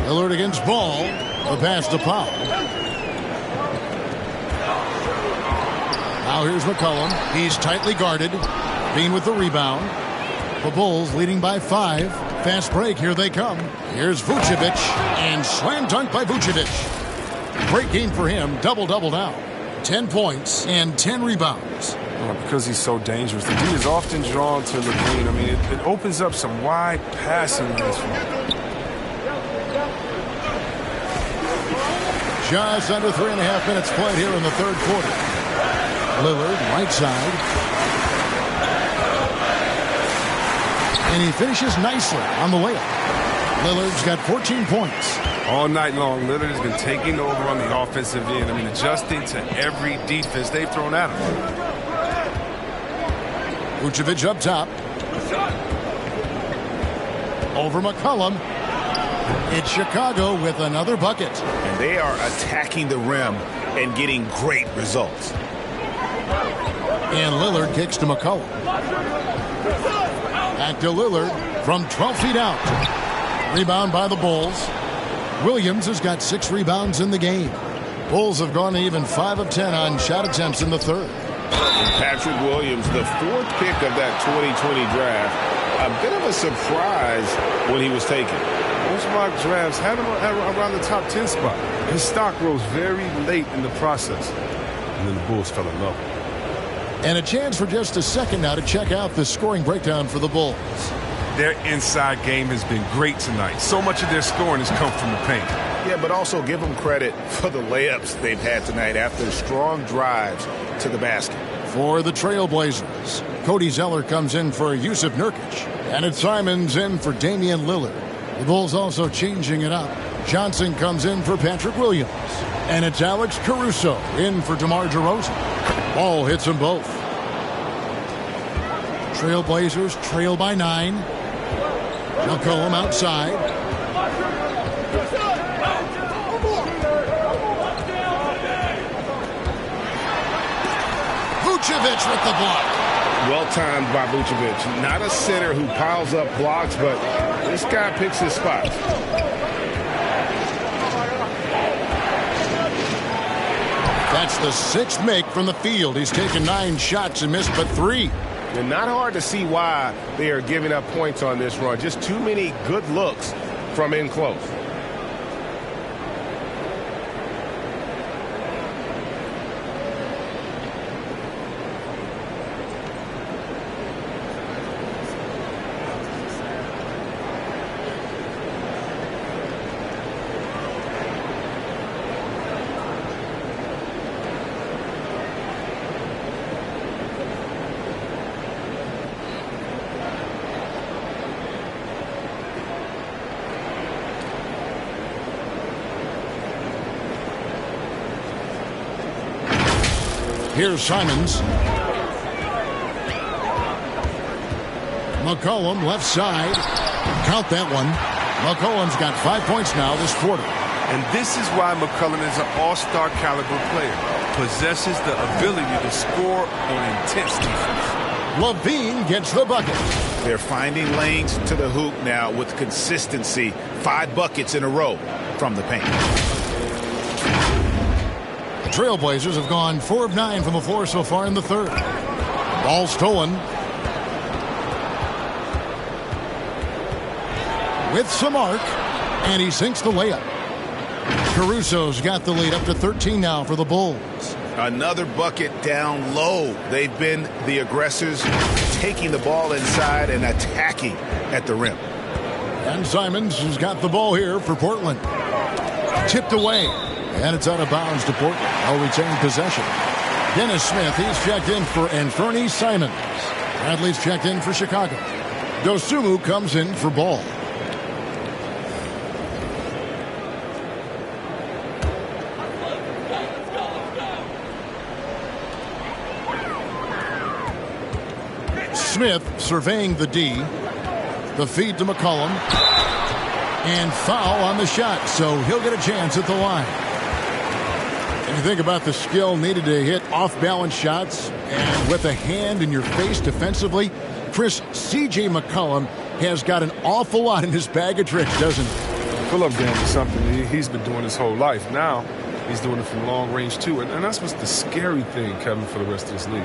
[SPEAKER 1] Lillard against Ball. The pass to Powell. Now here's McCollum. He's tightly guarded. Bean with the rebound. The Bulls leading by 5. Fast break, here they come. Here's Vucevic, and slam dunk by Vucevic. Great game for him, double-double now. 10 points and 10 rebounds.
[SPEAKER 4] Because he's so dangerous. The D is often drawn to LaVine. I mean, it opens up some wide passing lanes for him.
[SPEAKER 1] Just under 3.5 minutes played here in the third quarter. Lillard, right side. And he finishes nicely on the layup. Lillard's got 14 points.
[SPEAKER 4] All night long, Lillard has been taking over on the offensive end. I mean, adjusting to every defense they've thrown at him.
[SPEAKER 1] Vucevic up top. Over McCollum. It's Chicago with another bucket.
[SPEAKER 5] And they are attacking the rim and getting great results.
[SPEAKER 1] And Lillard kicks to McCollum. Back to Lillard from 12 feet out. Rebound by the Bulls. Williams has got 6 rebounds in the game. Bulls have gone even 5 of 10 on shot attempts in the third.
[SPEAKER 5] Patrick Williams, the 4th pick of that 2020 draft. A bit of a surprise when he was taken.
[SPEAKER 4] Most mock drafts had him around the top 10 spot. His stock rose very late in the process. And then the Bulls fell in love.
[SPEAKER 1] And a chance for just a second now to check out the scoring breakdown for the Bulls.
[SPEAKER 4] Their inside game has been great tonight. So much of their scoring has come from the paint.
[SPEAKER 5] Yeah, but also give them credit for the layups they've had tonight after strong drives to the basket.
[SPEAKER 1] For the Trailblazers, Cody Zeller comes in for Yusuf Nurkic. And it's Simons in for Damian Lillard. The Bulls also changing it up. Johnson comes in for Patrick Williams. And it's Alex Caruso in for DeMar DeRozan. Ball hits them both. Trailblazers trail by 9. McCollum outside. Vucevic with the block.
[SPEAKER 5] Well-timed by Vucevic. Not a center who piles up blocks, but this guy picks his spots.
[SPEAKER 1] That's the 6th make from the field. He's taken 9 shots and missed but 3.
[SPEAKER 5] And not hard to see why they are giving up points on this run. Just too many good looks from in close.
[SPEAKER 1] Here's Simons. McCollum left side. Count that one. McCollum's got 5 points now this quarter.
[SPEAKER 4] And this is why McCollum is an all-star caliber player. Possesses the ability to score on intense defense.
[SPEAKER 1] LaVine gets the bucket.
[SPEAKER 5] They're finding lanes to the hoop now with consistency. 5 buckets in a row from the paint.
[SPEAKER 1] The Trailblazers have gone 4 of 9 from the floor so far in the third. Ball stolen. with some arc, and he sinks the layup. Caruso's got the lead up to 13 now for the Bulls.
[SPEAKER 5] Another bucket down low. They've been the aggressors, taking the ball inside and attacking at the rim.
[SPEAKER 1] And Simons has got the ball here for Portland. Tipped away, and it's out of bounds to Portland. I'll retain possession. Dennis Smith, he's checked in for Anthony Simons. Bradley's checked in for Chicago. Dosunmu comes in for Ball. Smith surveying the D. The feed to McCollum. And foul on the shot, so he'll get a chance at the line. And you think about the skill needed to hit off-balance shots and with a hand in your face defensively, Chris, C.J. McCollum has got an awful lot in his bag of tricks, doesn't he?
[SPEAKER 3] Pull-up game is something he's been doing his whole life. Now he's doing it from long range too, and that's what's the scary thing, Kevin, for the rest of this league.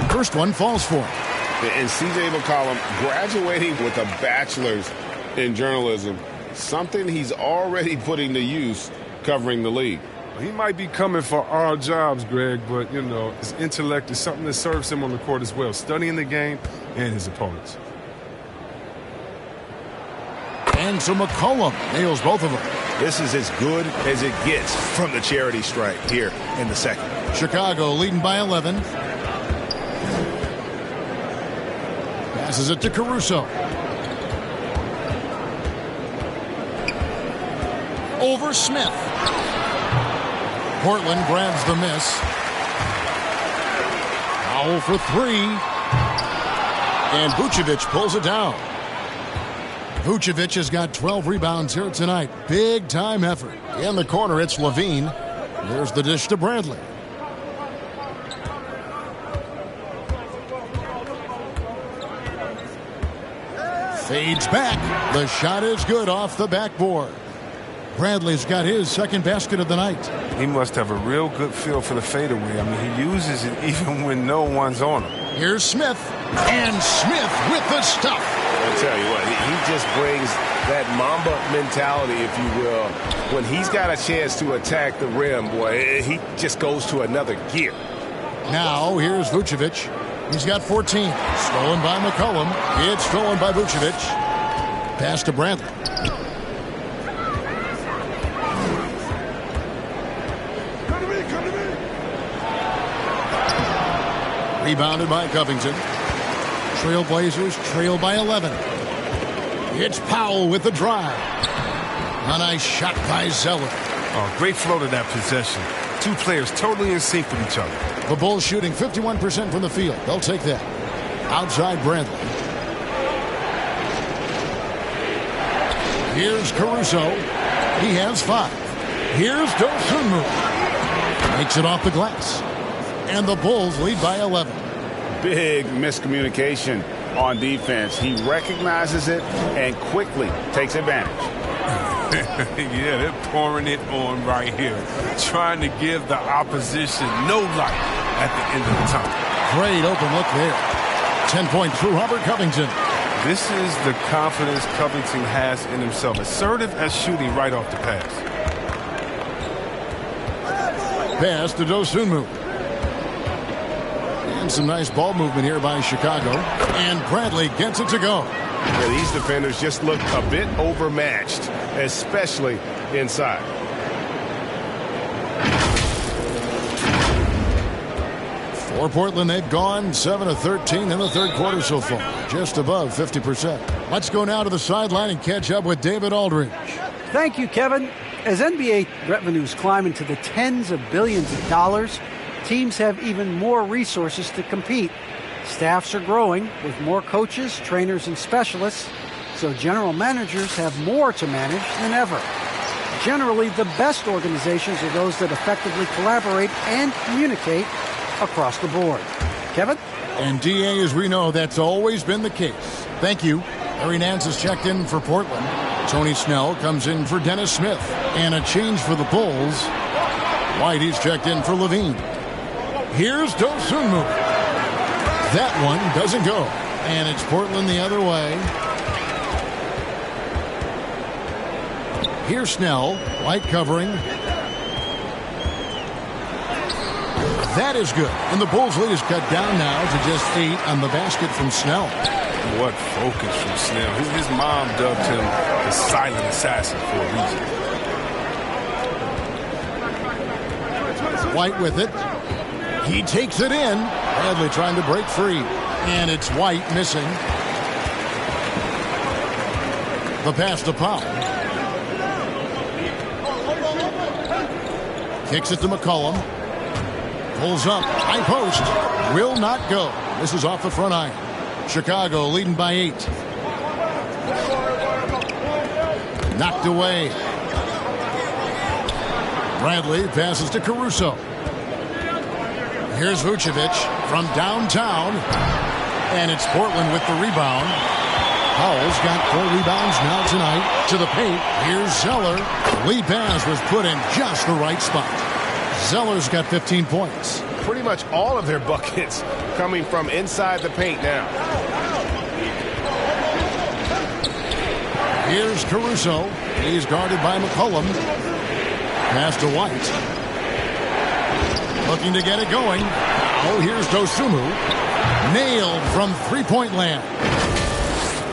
[SPEAKER 1] First one falls for him.
[SPEAKER 13] And C.J. McCollum graduating with a bachelor's in journalism, something he's already putting to use covering the league.
[SPEAKER 3] He might be coming for our jobs, Greg, but, you know, his intellect is something that serves him on the court as well, studying the game and his opponents.
[SPEAKER 1] And so McCollum nails both of them.
[SPEAKER 5] This is as good as it gets from the charity stripe here in the second.
[SPEAKER 1] Chicago leading by 11. Passes it to Caruso. Over Smith. Portland grabs the miss. Foul for three. And Vucevic pulls it down. Vucevic has got 12 rebounds here tonight. Big time effort. In the corner, it's Levine. There's the dish to Bradley. Fades back. The shot is good off the backboard. Bradley's got his second basket of the night.
[SPEAKER 4] He must have a real good feel for the fadeaway. I mean, he uses it even when no one's on him.
[SPEAKER 1] Here's Smith. And Smith with the stuff.
[SPEAKER 13] I'll tell you what, he just brings that Mamba mentality, if you will. When he's got a chance to attack the rim, boy, he just goes to another gear.
[SPEAKER 1] Now, here's Vucevic. He's got 14. Stolen by McCollum. It's stolen by Vucevic. Pass to Bradley. Rebounded by Covington. Trailblazers trail by 11. It's Powell with the drive. A nice shot by Zeller.
[SPEAKER 4] Oh, great flow to that possession. Two players totally in sync with each other.
[SPEAKER 1] The Bulls shooting 51% from the field. They'll take that. Outside Bradley. Here's Caruso. He has 5. Here's Dosunmu. Makes it off the glass. And the Bulls lead by 11.
[SPEAKER 5] Big miscommunication on defense. He recognizes it and quickly takes advantage.
[SPEAKER 4] Yeah, they're pouring it on right here. Trying to give the opposition no light at the end of the tunnel.
[SPEAKER 1] Great open look there. 10-point through Robert Covington.
[SPEAKER 4] This is the confidence Covington has in himself. Assertive as shooting right off the pass.
[SPEAKER 1] Pass to Dosunmu. And some nice ball movement here by Chicago. And Bradley gets it to go.
[SPEAKER 13] Yeah, these defenders just look a bit overmatched, especially inside.
[SPEAKER 1] For Portland, they've gone 7 of 13 in the third quarter so far, just above 50%. Let's go now to the sideline and catch up with David Aldridge.
[SPEAKER 2] Thank you, Kevin. As NBA revenues climb into the tens of billions of dollars, teams have even more resources to compete. Staffs are growing with more coaches, trainers, and specialists, so general managers have more to manage than ever. Generally, the best organizations are those that effectively collaborate and communicate across the board. Kevin?
[SPEAKER 1] And DA, as we know, that's always been the case. Thank you. Larry Nance is checked in for Portland. Tony Snell comes in for Dennis Smith. And a change for the Bulls. White, he's checked in for Levine. Here's Dosunmu. That one doesn't go. And it's Portland the other way. Here's Snell. White covering. That is good. And the Bulls lead is cut down now to just 8 on the basket from Snell.
[SPEAKER 3] What focus from Snell. His mom dubbed him the silent assassin for a reason.
[SPEAKER 1] White with it. He takes it in. Bradley trying to break free. And it's White missing. The pass to Powell. Kicks it to McCollum. Pulls up. High post. Will not go. This is off the front iron. Chicago leading by 8. Knocked away. Bradley passes to Caruso. Here's Vucevic from downtown. And it's Portland with the rebound. Powell's got 4 rebounds now tonight. To the paint. Here's Zeller. Lead pass was put in just the right spot. Zeller's got 15 points.
[SPEAKER 13] Pretty much all of their buckets coming from inside the paint now.
[SPEAKER 1] Here's Caruso. He's guarded by McCollum. Pass to White. Looking to get it going. Oh, here's Dosunmu. Nailed from three-point land.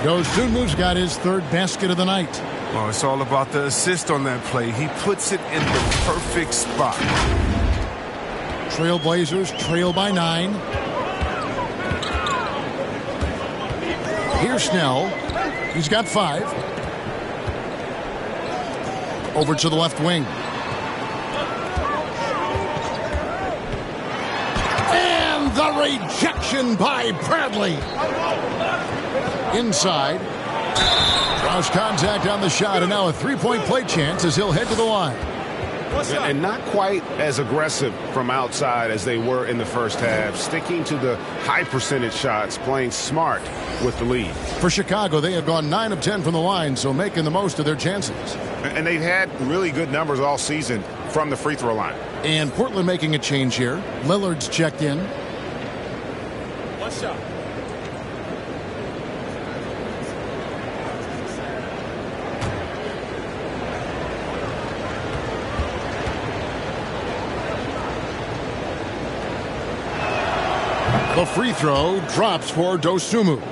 [SPEAKER 1] Dosunmu's got his 3rd basket of the night.
[SPEAKER 3] Well, it's all about the assist on that play. He puts it in the perfect spot.
[SPEAKER 1] Trailblazers trail by 9. Here's Snell. He's got 5. Over to the left wing. And the rejection by Bradley. Inside. Draws contact on the shot, and now a 3-point play chance as he'll head to the line.
[SPEAKER 13] And not quite as aggressive from outside as they were in the first half. Sticking to the high percentage shots, playing smart with the lead.
[SPEAKER 1] For Chicago, they have gone 9 of 10 from the line, so making the most of their chances.
[SPEAKER 13] And they've had really good numbers all season from the free throw line.
[SPEAKER 1] And Portland making a change here. Lillard's checked in.
[SPEAKER 14] What's up?
[SPEAKER 1] The free throw drops for Dosunmu.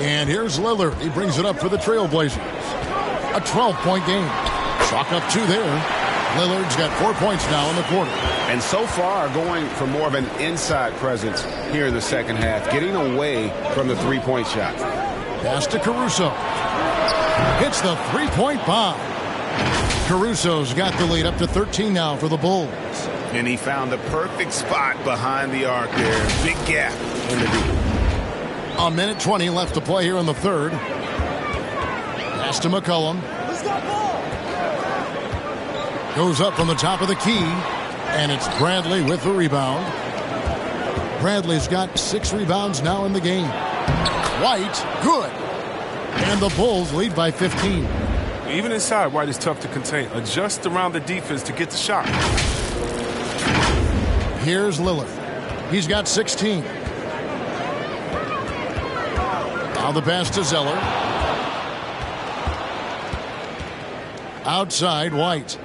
[SPEAKER 1] And here's Lillard. He brings it up for the Trailblazers. A 12-point game. Chalk up 2 there. Lillard's got 4 points now in the quarter.
[SPEAKER 13] And so far going for more of an inside presence here in the second half. Getting away from the 3-point shot.
[SPEAKER 1] Pass to Caruso. Hits the 3-point bomb. Caruso's got the lead up to 13 now for the Bulls.
[SPEAKER 5] And he found the perfect spot behind the arc there. Big gap in the deep.
[SPEAKER 1] A minute 20 left to play here in the third. Pass to McCollum. Goes up from the top of the key. And it's Bradley with the rebound. Bradley's got 6 rebounds now in the game. White, good. And the Bulls lead by 15.
[SPEAKER 3] Even inside, White is tough to contain. Adjust around the defense to get the shot.
[SPEAKER 1] Here's Lillard. He's got 16. Now the pass to Zeller. Outside, White.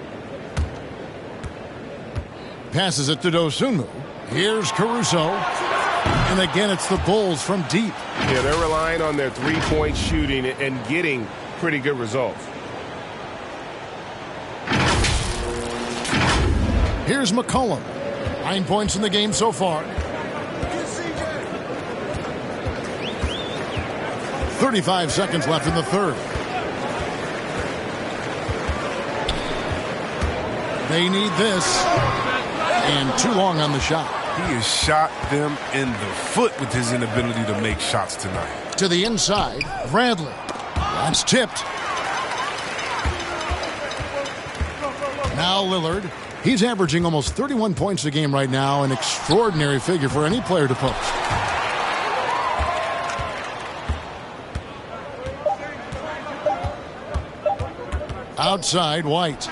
[SPEAKER 1] Passes it to Dosunmu. Here's Caruso. And again, it's the Bulls from deep.
[SPEAKER 13] Yeah, they're relying on their 3-point shooting and getting pretty good results.
[SPEAKER 1] Here's McCollum. 9 points in the game so far. 35 seconds left in the third. They need this. And too long on the shot.
[SPEAKER 3] He has shot them in the foot with his inability to make shots tonight.
[SPEAKER 1] To the inside, Bradley. That's tipped. Now Lillard. He's averaging almost 31 points a game right now, an extraordinary figure for any player to post. Outside, White.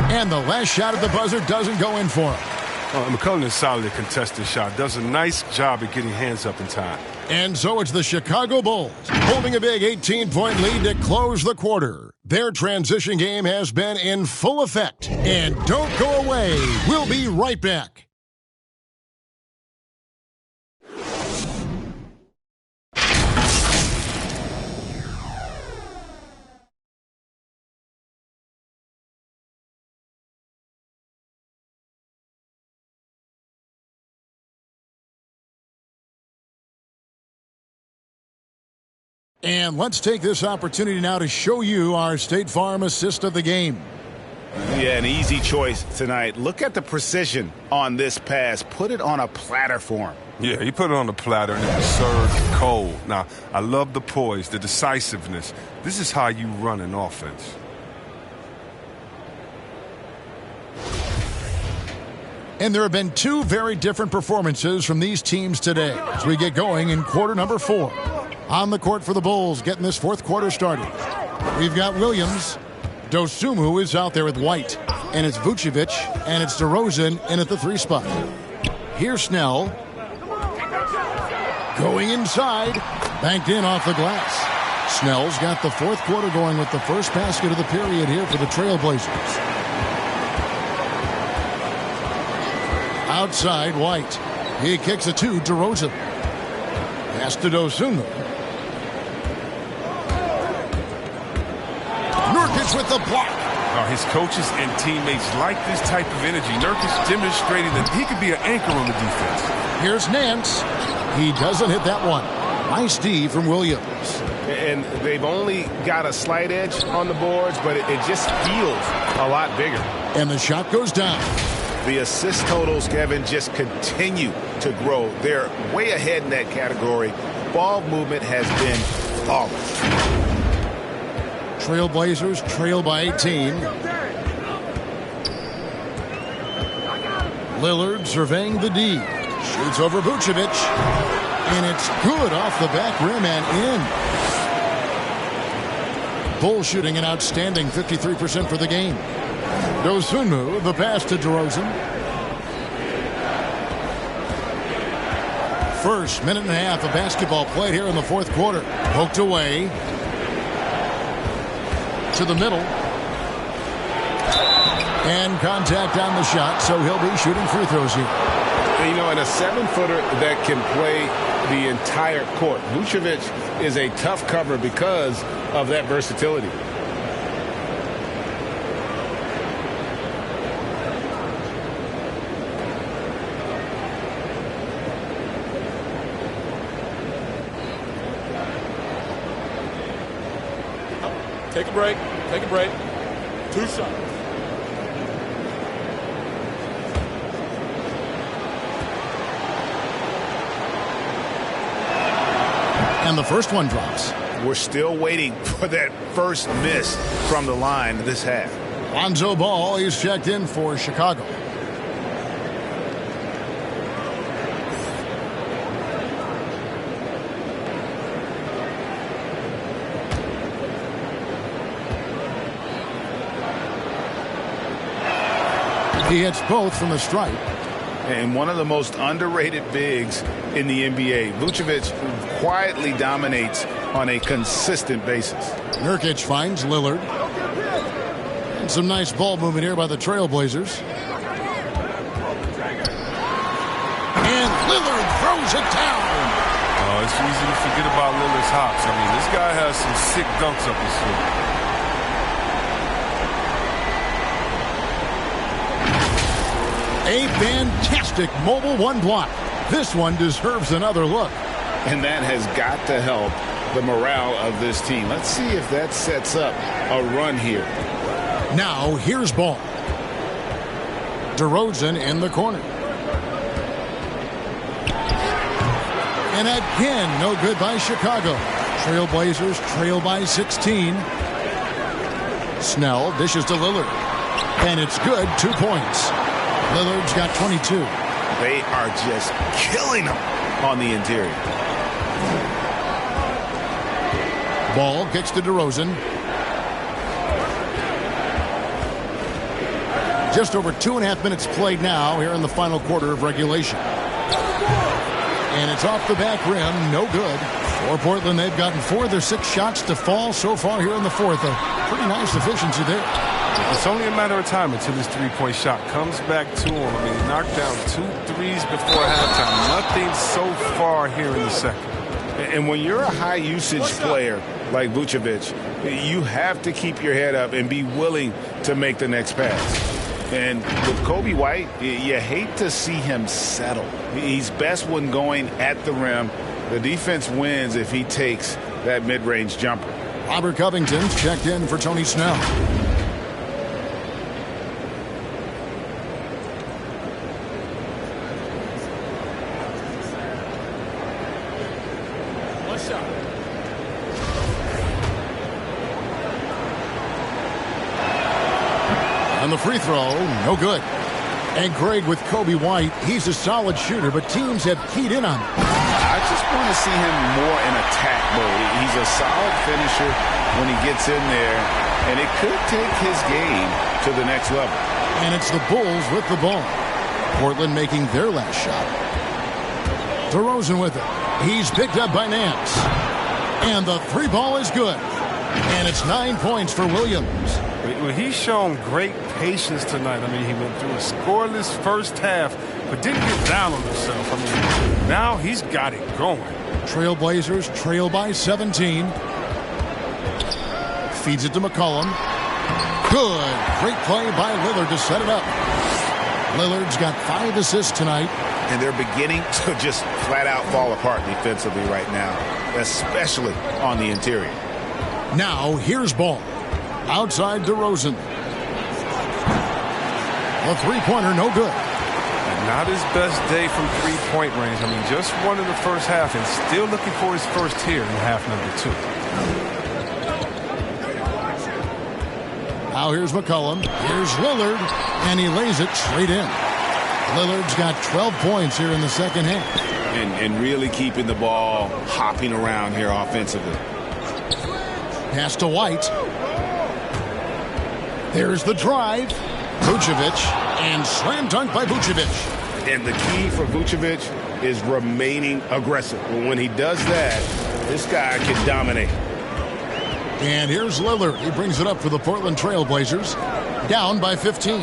[SPEAKER 1] And the last shot at the buzzer doesn't go in for him.
[SPEAKER 4] McCullough is solidly contested shot. Does a nice job at getting hands up in time.
[SPEAKER 1] And so it's the Chicago Bulls holding a big 18-point lead to close the quarter. Their transition game has been in full effect. And don't go away. We'll be right back. And let's take this opportunity now to show you our State Farm assist of the game.
[SPEAKER 5] Yeah, an easy choice tonight. Look at the precision on this pass. Put it on a platter for him.
[SPEAKER 4] Yeah, he put it on the platter and it was served cold. Now, I love the poise, the decisiveness. This is how you run an offense.
[SPEAKER 1] And there have been two very different performances from these teams today as we get going in quarter number 4. On the court for the Bulls, getting this fourth quarter started. We've got Williams. Dosunmu is out there with White. And it's Vucevic. And it's DeRozan in at the 3 spot. Here's Snell. Going inside. Banked in off the glass. Snell's got the fourth quarter going with the first basket of the period here for the Trailblazers. Outside, White. He kicks it to DeRozan. Pass to Dosunmu. Nurkic with the block.
[SPEAKER 4] His coaches and teammates like this type of energy. Nurkic demonstrating that he could be an anchor on the defense.
[SPEAKER 1] Here's Nance. He doesn't hit that one. Nice D from Williams.
[SPEAKER 13] And they've only got a slight edge on the boards, but it just feels a lot bigger.
[SPEAKER 1] And the shot goes down.
[SPEAKER 5] The assist totals, Kevin, just continue to grow. They're way ahead in that category. Ball movement has been flawless.
[SPEAKER 1] Trailblazers trail by 18. Lillard surveying the D. Shoots over Vucevic. And it's good off the back rim and in. Bulls shooting an outstanding 53% for the game. Dosunmu, the pass to DeRozan. First minute and a half of basketball played here in the fourth quarter. Poked away. To the middle. And contact on the shot, so he'll be shooting free throws here.
[SPEAKER 13] You know, and a 7-footer that can play the entire court. Vucevic is a tough cover because of that versatility.
[SPEAKER 14] Take a break. Take a break. 2 shots.
[SPEAKER 1] And the first one drops.
[SPEAKER 5] We're still waiting for that first miss from the line this half.
[SPEAKER 1] Lonzo Ball is checked in for Chicago. He hits both from the stripe.
[SPEAKER 5] And one of the most underrated bigs in the NBA. Vucevic quietly dominates on a consistent basis.
[SPEAKER 1] Nurkic finds Lillard. And some nice ball movement here by the Trailblazers. And Lillard throws it down.
[SPEAKER 4] Oh, it's easy to forget about Lillard's hops. I mean, this guy has some sick dunks up his sleeve.
[SPEAKER 1] A fantastic mobile one block. This one deserves another look.
[SPEAKER 5] And that has got to help the morale of this team. Let's see if that sets up a run here.
[SPEAKER 1] Now, here's Ball. DeRozan in the corner. And again, no good by Chicago. Trailblazers trail by 16. Snell dishes to Lillard. And it's good, 2 points. Lillard's got 22.
[SPEAKER 5] They are just killing them on the interior.
[SPEAKER 1] Ball kicks to DeRozan. Just over 2.5 minutes played now here in the final quarter of regulation. And it's off the back rim. No good. For Portland, they've gotten 4 of their 6 shots to fall so far here in the fourth. A pretty nice efficiency there.
[SPEAKER 4] It's only a matter of time until this three-point shot comes back to him. I mean, he knocked down 2 threes before halftime. Nothing so far here in the second.
[SPEAKER 5] And when you're a high-usage player like Vucevic, you have to keep your head up and be willing to make the next pass. And with Kobe White, you hate to see him settle. He's best when going at the rim. The defense wins if he takes that mid-range jumper.
[SPEAKER 1] Robert Covington's checked in for Tony Snell.
[SPEAKER 14] One shot.
[SPEAKER 1] On the free throw, no good. And Greg, with Kobe White, he's a solid shooter, but teams have keyed in on him.
[SPEAKER 5] I just want to see him more in attack mode. He's a solid finisher when he gets in there, and it could take his game to the next level.
[SPEAKER 1] And it's the Bulls with the ball. Portland making their last shot. DeRozan with it. He's picked up by Nance. And the 3 ball is good. And it's 9 points for Williams.
[SPEAKER 4] Well, he's shown great patience tonight. I mean, he went through a scoreless first half, but didn't get down on himself. I mean, now he's got it going.
[SPEAKER 1] Trailblazers trail by 17. Feeds it to McCollum. Good. Great play by Lillard to set it up. Lillard's got 5 assists tonight.
[SPEAKER 5] And they're beginning to just flat out fall apart defensively right now, especially on the interior.
[SPEAKER 1] Now, here's Ball. Outside DeRozan. A three-pointer, no good.
[SPEAKER 4] Not his best day from three-point range. I mean, just one in the first half and still looking for his first here in half number 2.
[SPEAKER 1] Now here's McCollum. Here's Lillard. And he lays it straight in. Lillard's got 12 points here in the second half.
[SPEAKER 13] And really keeping the ball hopping around here offensively.
[SPEAKER 1] Pass to White. There's the drive. Vucevic. And slam dunk by Vucevic.
[SPEAKER 5] And the key for Vucevic is remaining aggressive. When he does that, this guy can dominate.
[SPEAKER 1] And here's Lillard. He brings it up for the Portland Trailblazers. Down by 15.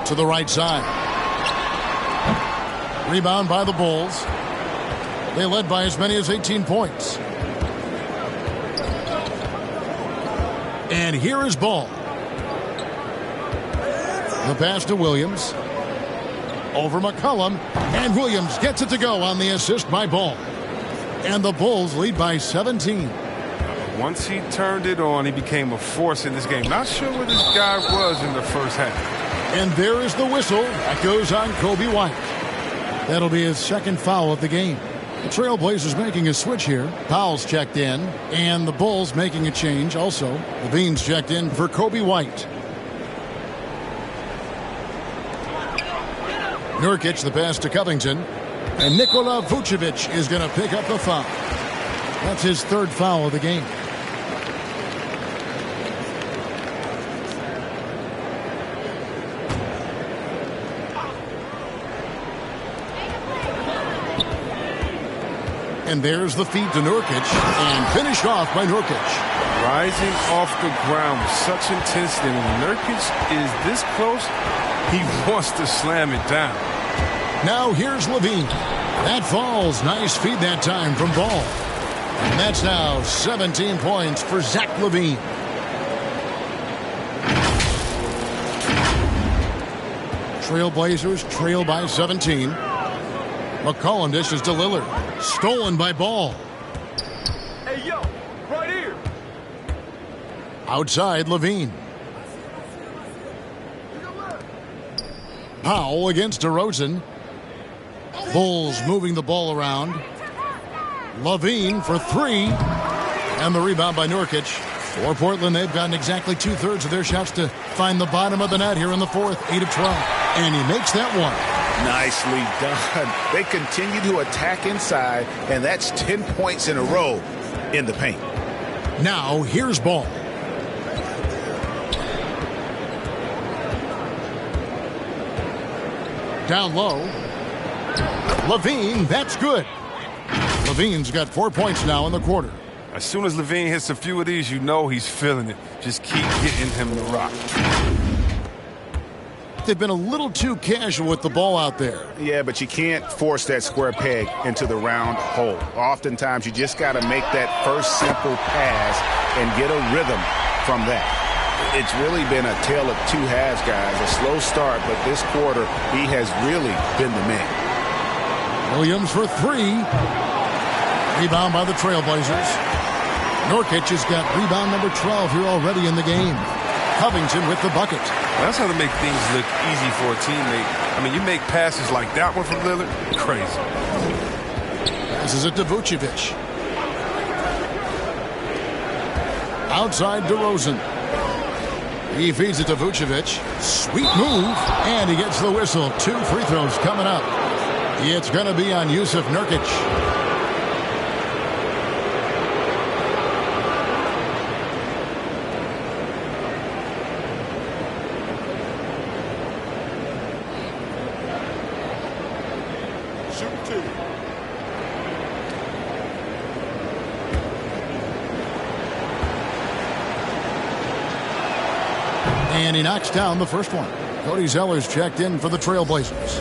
[SPEAKER 1] To the right side. Rebound by the Bulls. They led by as many as 18 points. And here is Ball. The pass to Williams. Over McCollum. And Williams gets it to go on the assist by Ball. And the Bulls lead by 17.
[SPEAKER 4] Once he turned it on, he became a force in this game. Not sure where this guy was in the first half.
[SPEAKER 1] And there is the whistle. That goes on Kobe White. That'll be his second foul of the game. The Trailblazers making a switch here. Powell's checked in. And the Bulls making a change also. Levine's checked in for Kobe White. Nurkic, the pass to Covington. And Nikola Vucevic is going to pick up the foul. That's his 3rd foul of the game. And there's the feed to Nurkic. And finished off by Nurkic.
[SPEAKER 4] Rising off the ground with such intensity. When Nurkic is this close, he wants to slam it down.
[SPEAKER 1] Now here's Levine. That falls. Nice feed that time from Ball. And that's now 17 points for Zach Levine. Trailblazers trail by 17. McCollum dishes to Lillard. Stolen by Ball.
[SPEAKER 14] Hey, yo, right here.
[SPEAKER 1] Outside Levine. Powell against DeRozan. Bulls moving the ball around. Levine for 3. And the rebound by Nurkic. For Portland, they've gotten exactly 2/3 of their shots to find the bottom of the net here in the fourth. 8 of 12. And he makes that one.
[SPEAKER 5] Nicely done. They continue to attack inside, and that's 10 points in a row in the paint.
[SPEAKER 1] Now, here's Ball. Down low. Levine, that's good. Levine's got 4 points now in the quarter.
[SPEAKER 4] As soon as Levine hits a few of these, you know he's feeling it. Just keep getting him the rock.
[SPEAKER 1] They've been a little too casual with the ball out there.
[SPEAKER 5] Yeah, but you can't force that square peg into the round hole. Oftentimes, you just got to make that first simple pass and get a rhythm from that. It's really been a tale of two halves, guys. A slow start, but this quarter, he has really been the man.
[SPEAKER 1] Williams for 3. Rebound by the Trailblazers. Nurkic has got rebound number 12 here already in the game. Covington with the bucket.
[SPEAKER 4] That's how to make things look easy for a teammate. I mean, you make passes like that one from Lillard, crazy.
[SPEAKER 1] Passes it to Vucevic. Outside DeRozan. He feeds it to Vucevic. Sweet move. And he gets the whistle. 2 free throws coming up. It's going to be on Yusuf Nurkic. And he knocks down the first one. Cody Zeller's checked in for the Trailblazers.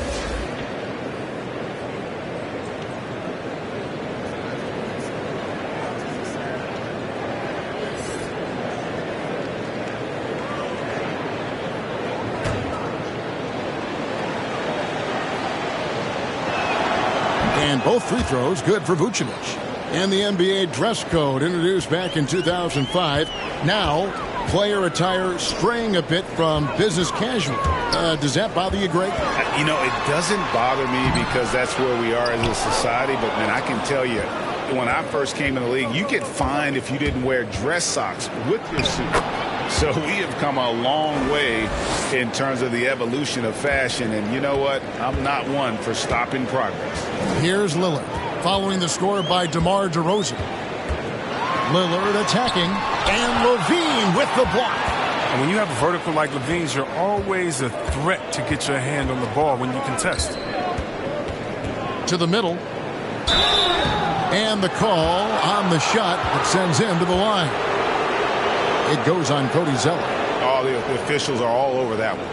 [SPEAKER 1] And both free throws good for Vucevic. And the NBA dress code introduced back in 2005. Now, player attire straying a bit from business casual. Does that bother you, Greg?
[SPEAKER 5] You know, it doesn't bother me because that's where we are as a society. But, man, I can tell you, when I first came in the league, you get fined if you didn't wear dress socks with your suit. So we have come a long way in terms of the evolution of fashion. And you know what? I'm not one for stopping progress.
[SPEAKER 1] Here's Lillard, following the score by DeMar DeRozan. Lillard attacking, and Levine with the block.
[SPEAKER 4] And when you have a vertical like Levine's, you're always a threat to get your hand on the ball when you contest.
[SPEAKER 1] To the middle. And the call on the shot that sends him to the line. It goes on Cody Zeller.
[SPEAKER 5] Oh, the officials are all over that one.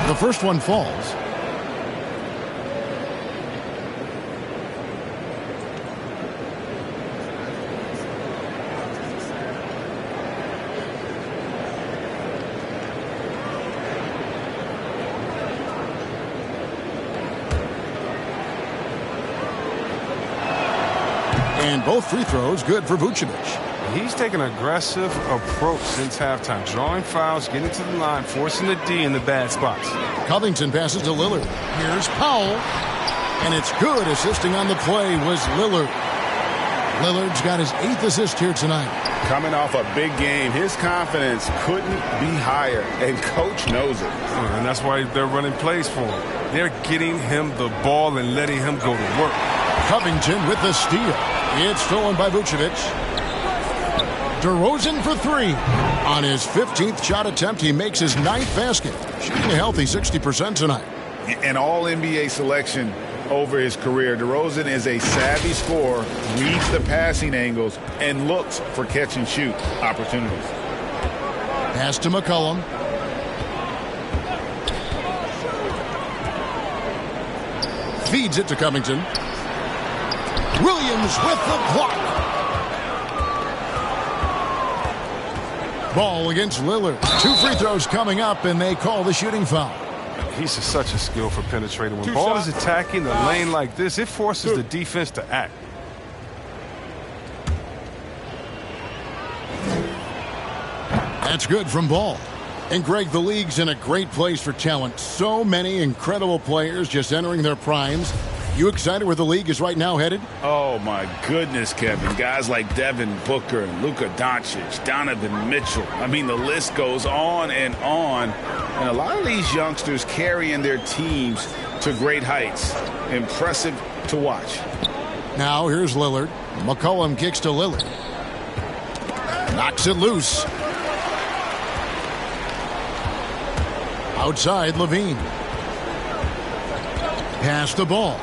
[SPEAKER 1] The first one falls. And both free throws good for Vucevic.
[SPEAKER 4] He's taken an aggressive approach since halftime, drawing fouls, getting to the line, forcing the D in the bad spots.
[SPEAKER 1] Covington passes to Lillard. Here's Powell. And it's good. Assisting on the play was Lillard. Lillard's got his 8th assist here tonight.
[SPEAKER 5] Coming off a big game, his confidence couldn't be higher, and Coach knows it.
[SPEAKER 4] And that's why they're running plays for him. They're getting him the ball and letting him go to work.
[SPEAKER 1] Covington with the steal. It's stolen by Vucevic. DeRozan for 3. On his 15th shot attempt, he makes his 9th basket. Shooting a healthy 60% tonight.
[SPEAKER 5] An all-NBA selection over his career. DeRozan is a savvy scorer, reads the passing angles, and looks for catch-and-shoot opportunities.
[SPEAKER 1] Pass to McCollum. Feeds it to Covington. Williams with the block. Ball against Lillard. 2 free throws coming up, and they call the shooting foul.
[SPEAKER 4] He's such a skill for penetrating. When ball is attacking the lane like this, it forces the defense to act.
[SPEAKER 1] That's good from Ball. And, Greg, the league's in a great place for talent. So many incredible players just entering their primes. You excited where the league is right now headed?
[SPEAKER 5] Oh, my goodness, Kevin. Guys like Devin Booker and Luka Doncic, Donovan Mitchell. I mean, the list goes on and on. And a lot of these youngsters carrying their teams to great heights. Impressive to watch.
[SPEAKER 1] Now here's Lillard. McCollum kicks to Lillard. Knocks it loose. Outside, Levine. Pass the ball.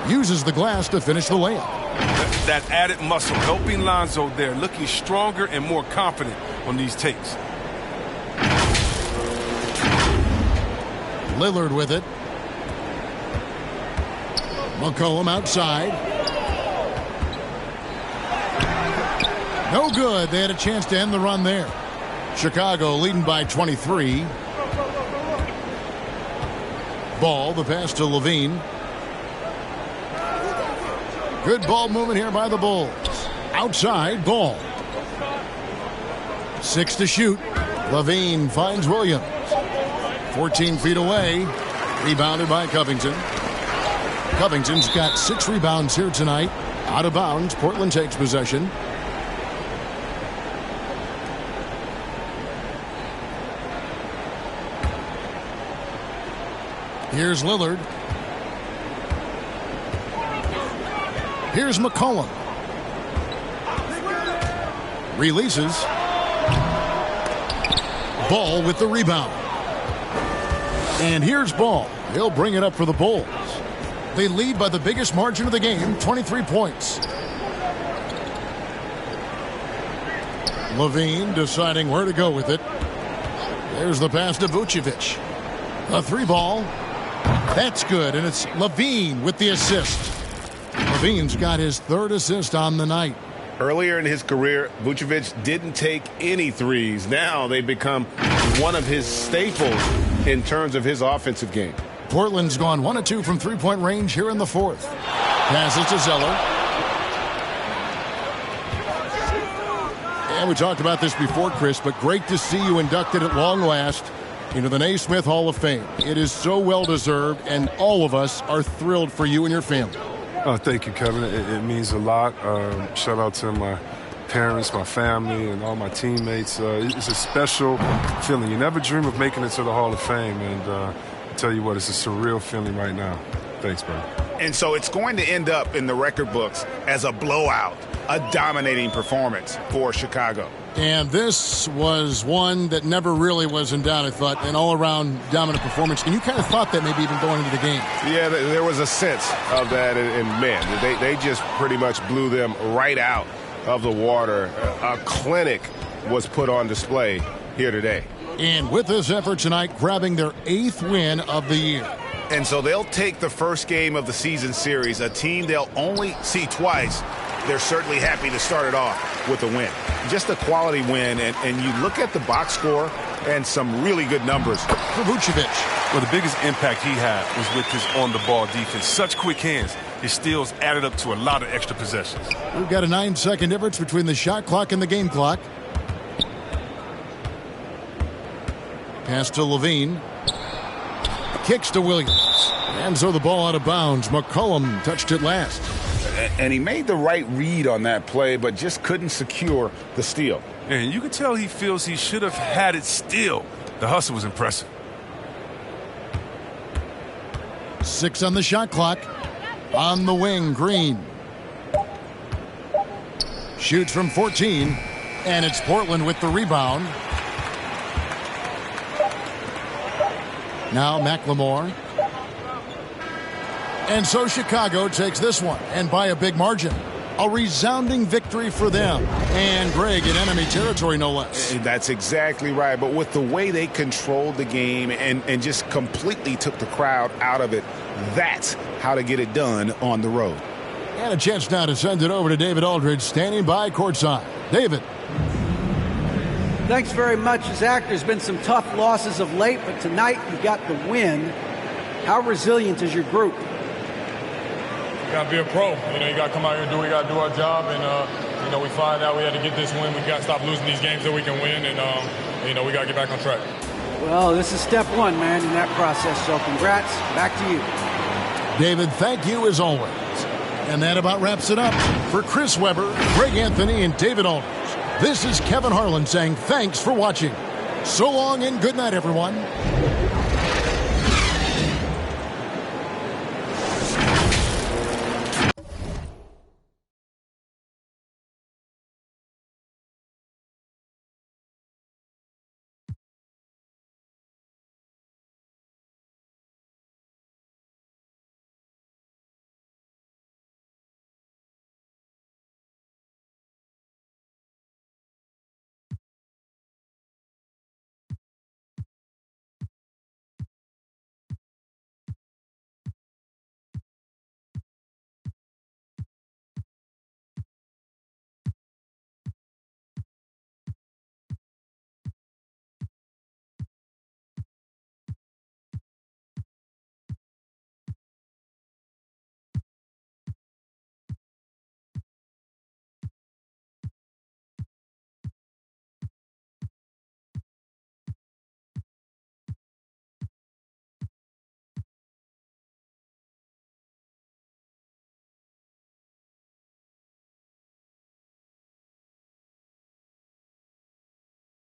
[SPEAKER 1] Uses the glass to finish the layup.
[SPEAKER 4] That added muscle helping Lonzo there, looking stronger and more confident on these takes.
[SPEAKER 1] Lillard with it. McCollum outside. No good. They had a chance to end the run there. Chicago leading by 23. Ball, the pass to Levine. Good ball movement here by the Bulls. Outside, Ball. 6 to shoot. Levine finds Williams. 14 feet away. Rebounded by Covington. Covington's got 6 rebounds here tonight. Out of bounds. Portland takes possession. Here's Lillard. Here's McCollum. Releases. Ball with the rebound. And here's Ball. He'll bring it up for the Bulls. They lead by the biggest margin of the game, 23 points. Levine deciding where to go with it. There's the pass to Vucevic. A 3-ball. That's good, and it's Levine with the assist. Levine's got his 3rd assist on the night.
[SPEAKER 13] Earlier in his career, Vucevic didn't take any threes. Now they become one of his staples in terms of his offensive game.
[SPEAKER 1] Portland's gone 1 of 2 from three-point range here in the 4th. Passes to Zeller. And we talked about this before, Chris, but great to see you inducted at long last into the Naismith Hall of Fame. It is so well-deserved, and all of us are thrilled for you and your family.
[SPEAKER 3] Oh, thank you, Kevin. It means a lot. Shout out to my parents, my family, and all my teammates. It's a special feeling. You never dream of making it to the Hall of Fame, and I tell you what, it's a surreal feeling right now. Thanks, bro.
[SPEAKER 5] And so it's going to end up in the record books as a blowout, a dominating performance for Chicago.
[SPEAKER 1] And this was one that never really was in doubt, I thought, an all-around dominant performance. And you kind of thought that maybe even going into the game.
[SPEAKER 13] Yeah, there was a sense of that, and man, they just pretty much blew them right out of the water. A clinic was put on display here today.
[SPEAKER 1] And with this effort tonight, grabbing their 8th win of the year.
[SPEAKER 5] And so they'll take the first game of the season series, a team they'll only see twice. They're certainly happy to start it off with a win. Just a quality win, and you look at the box score and some really good numbers for Vucevic.
[SPEAKER 4] Well, the biggest impact he had was with his on-the-ball defense. Such quick hands. His steals added up to a lot of extra possessions.
[SPEAKER 1] We've got a 9-second difference between the shot clock and the game clock. Pass to Levine. Kicks to Williams. And so the ball out of bounds. McCollum touched it last.
[SPEAKER 5] And he made the right read on that play, but just couldn't secure the steal.
[SPEAKER 4] And you can tell he feels he should have had it still. The hustle was impressive.
[SPEAKER 1] 6 on the shot clock. On the wing, Green. Shoots from 14. And it's Portland with the rebound. Now McLemore. And so Chicago takes this one, and by a big margin. A resounding victory for them. And, Greg, in enemy territory, no less.
[SPEAKER 5] That's exactly right. But with the way they controlled the game and just completely took the crowd out of it, that's how to get it done on the road.
[SPEAKER 1] And a chance now to send it over to David Aldridge, standing by courtside. David.
[SPEAKER 2] Thanks very much, Zach. There's been some tough losses of late, but tonight you got the win. How resilient is your group?
[SPEAKER 7] gotta be a pro. You know, you gotta come out here and do what we gotta do our job. And you know, we find out we had to get this win. We gotta stop losing these games that we can win, and you know, we gotta get back on track.
[SPEAKER 2] Well, this is step one, man, in that process. So congrats. Back to you.
[SPEAKER 1] David, thank you as always. And that about wraps it up. For Chris Webber, Greg Anthony, and David Alders, this is Kevin Harlan saying thanks for watching. So long and good night, everyone.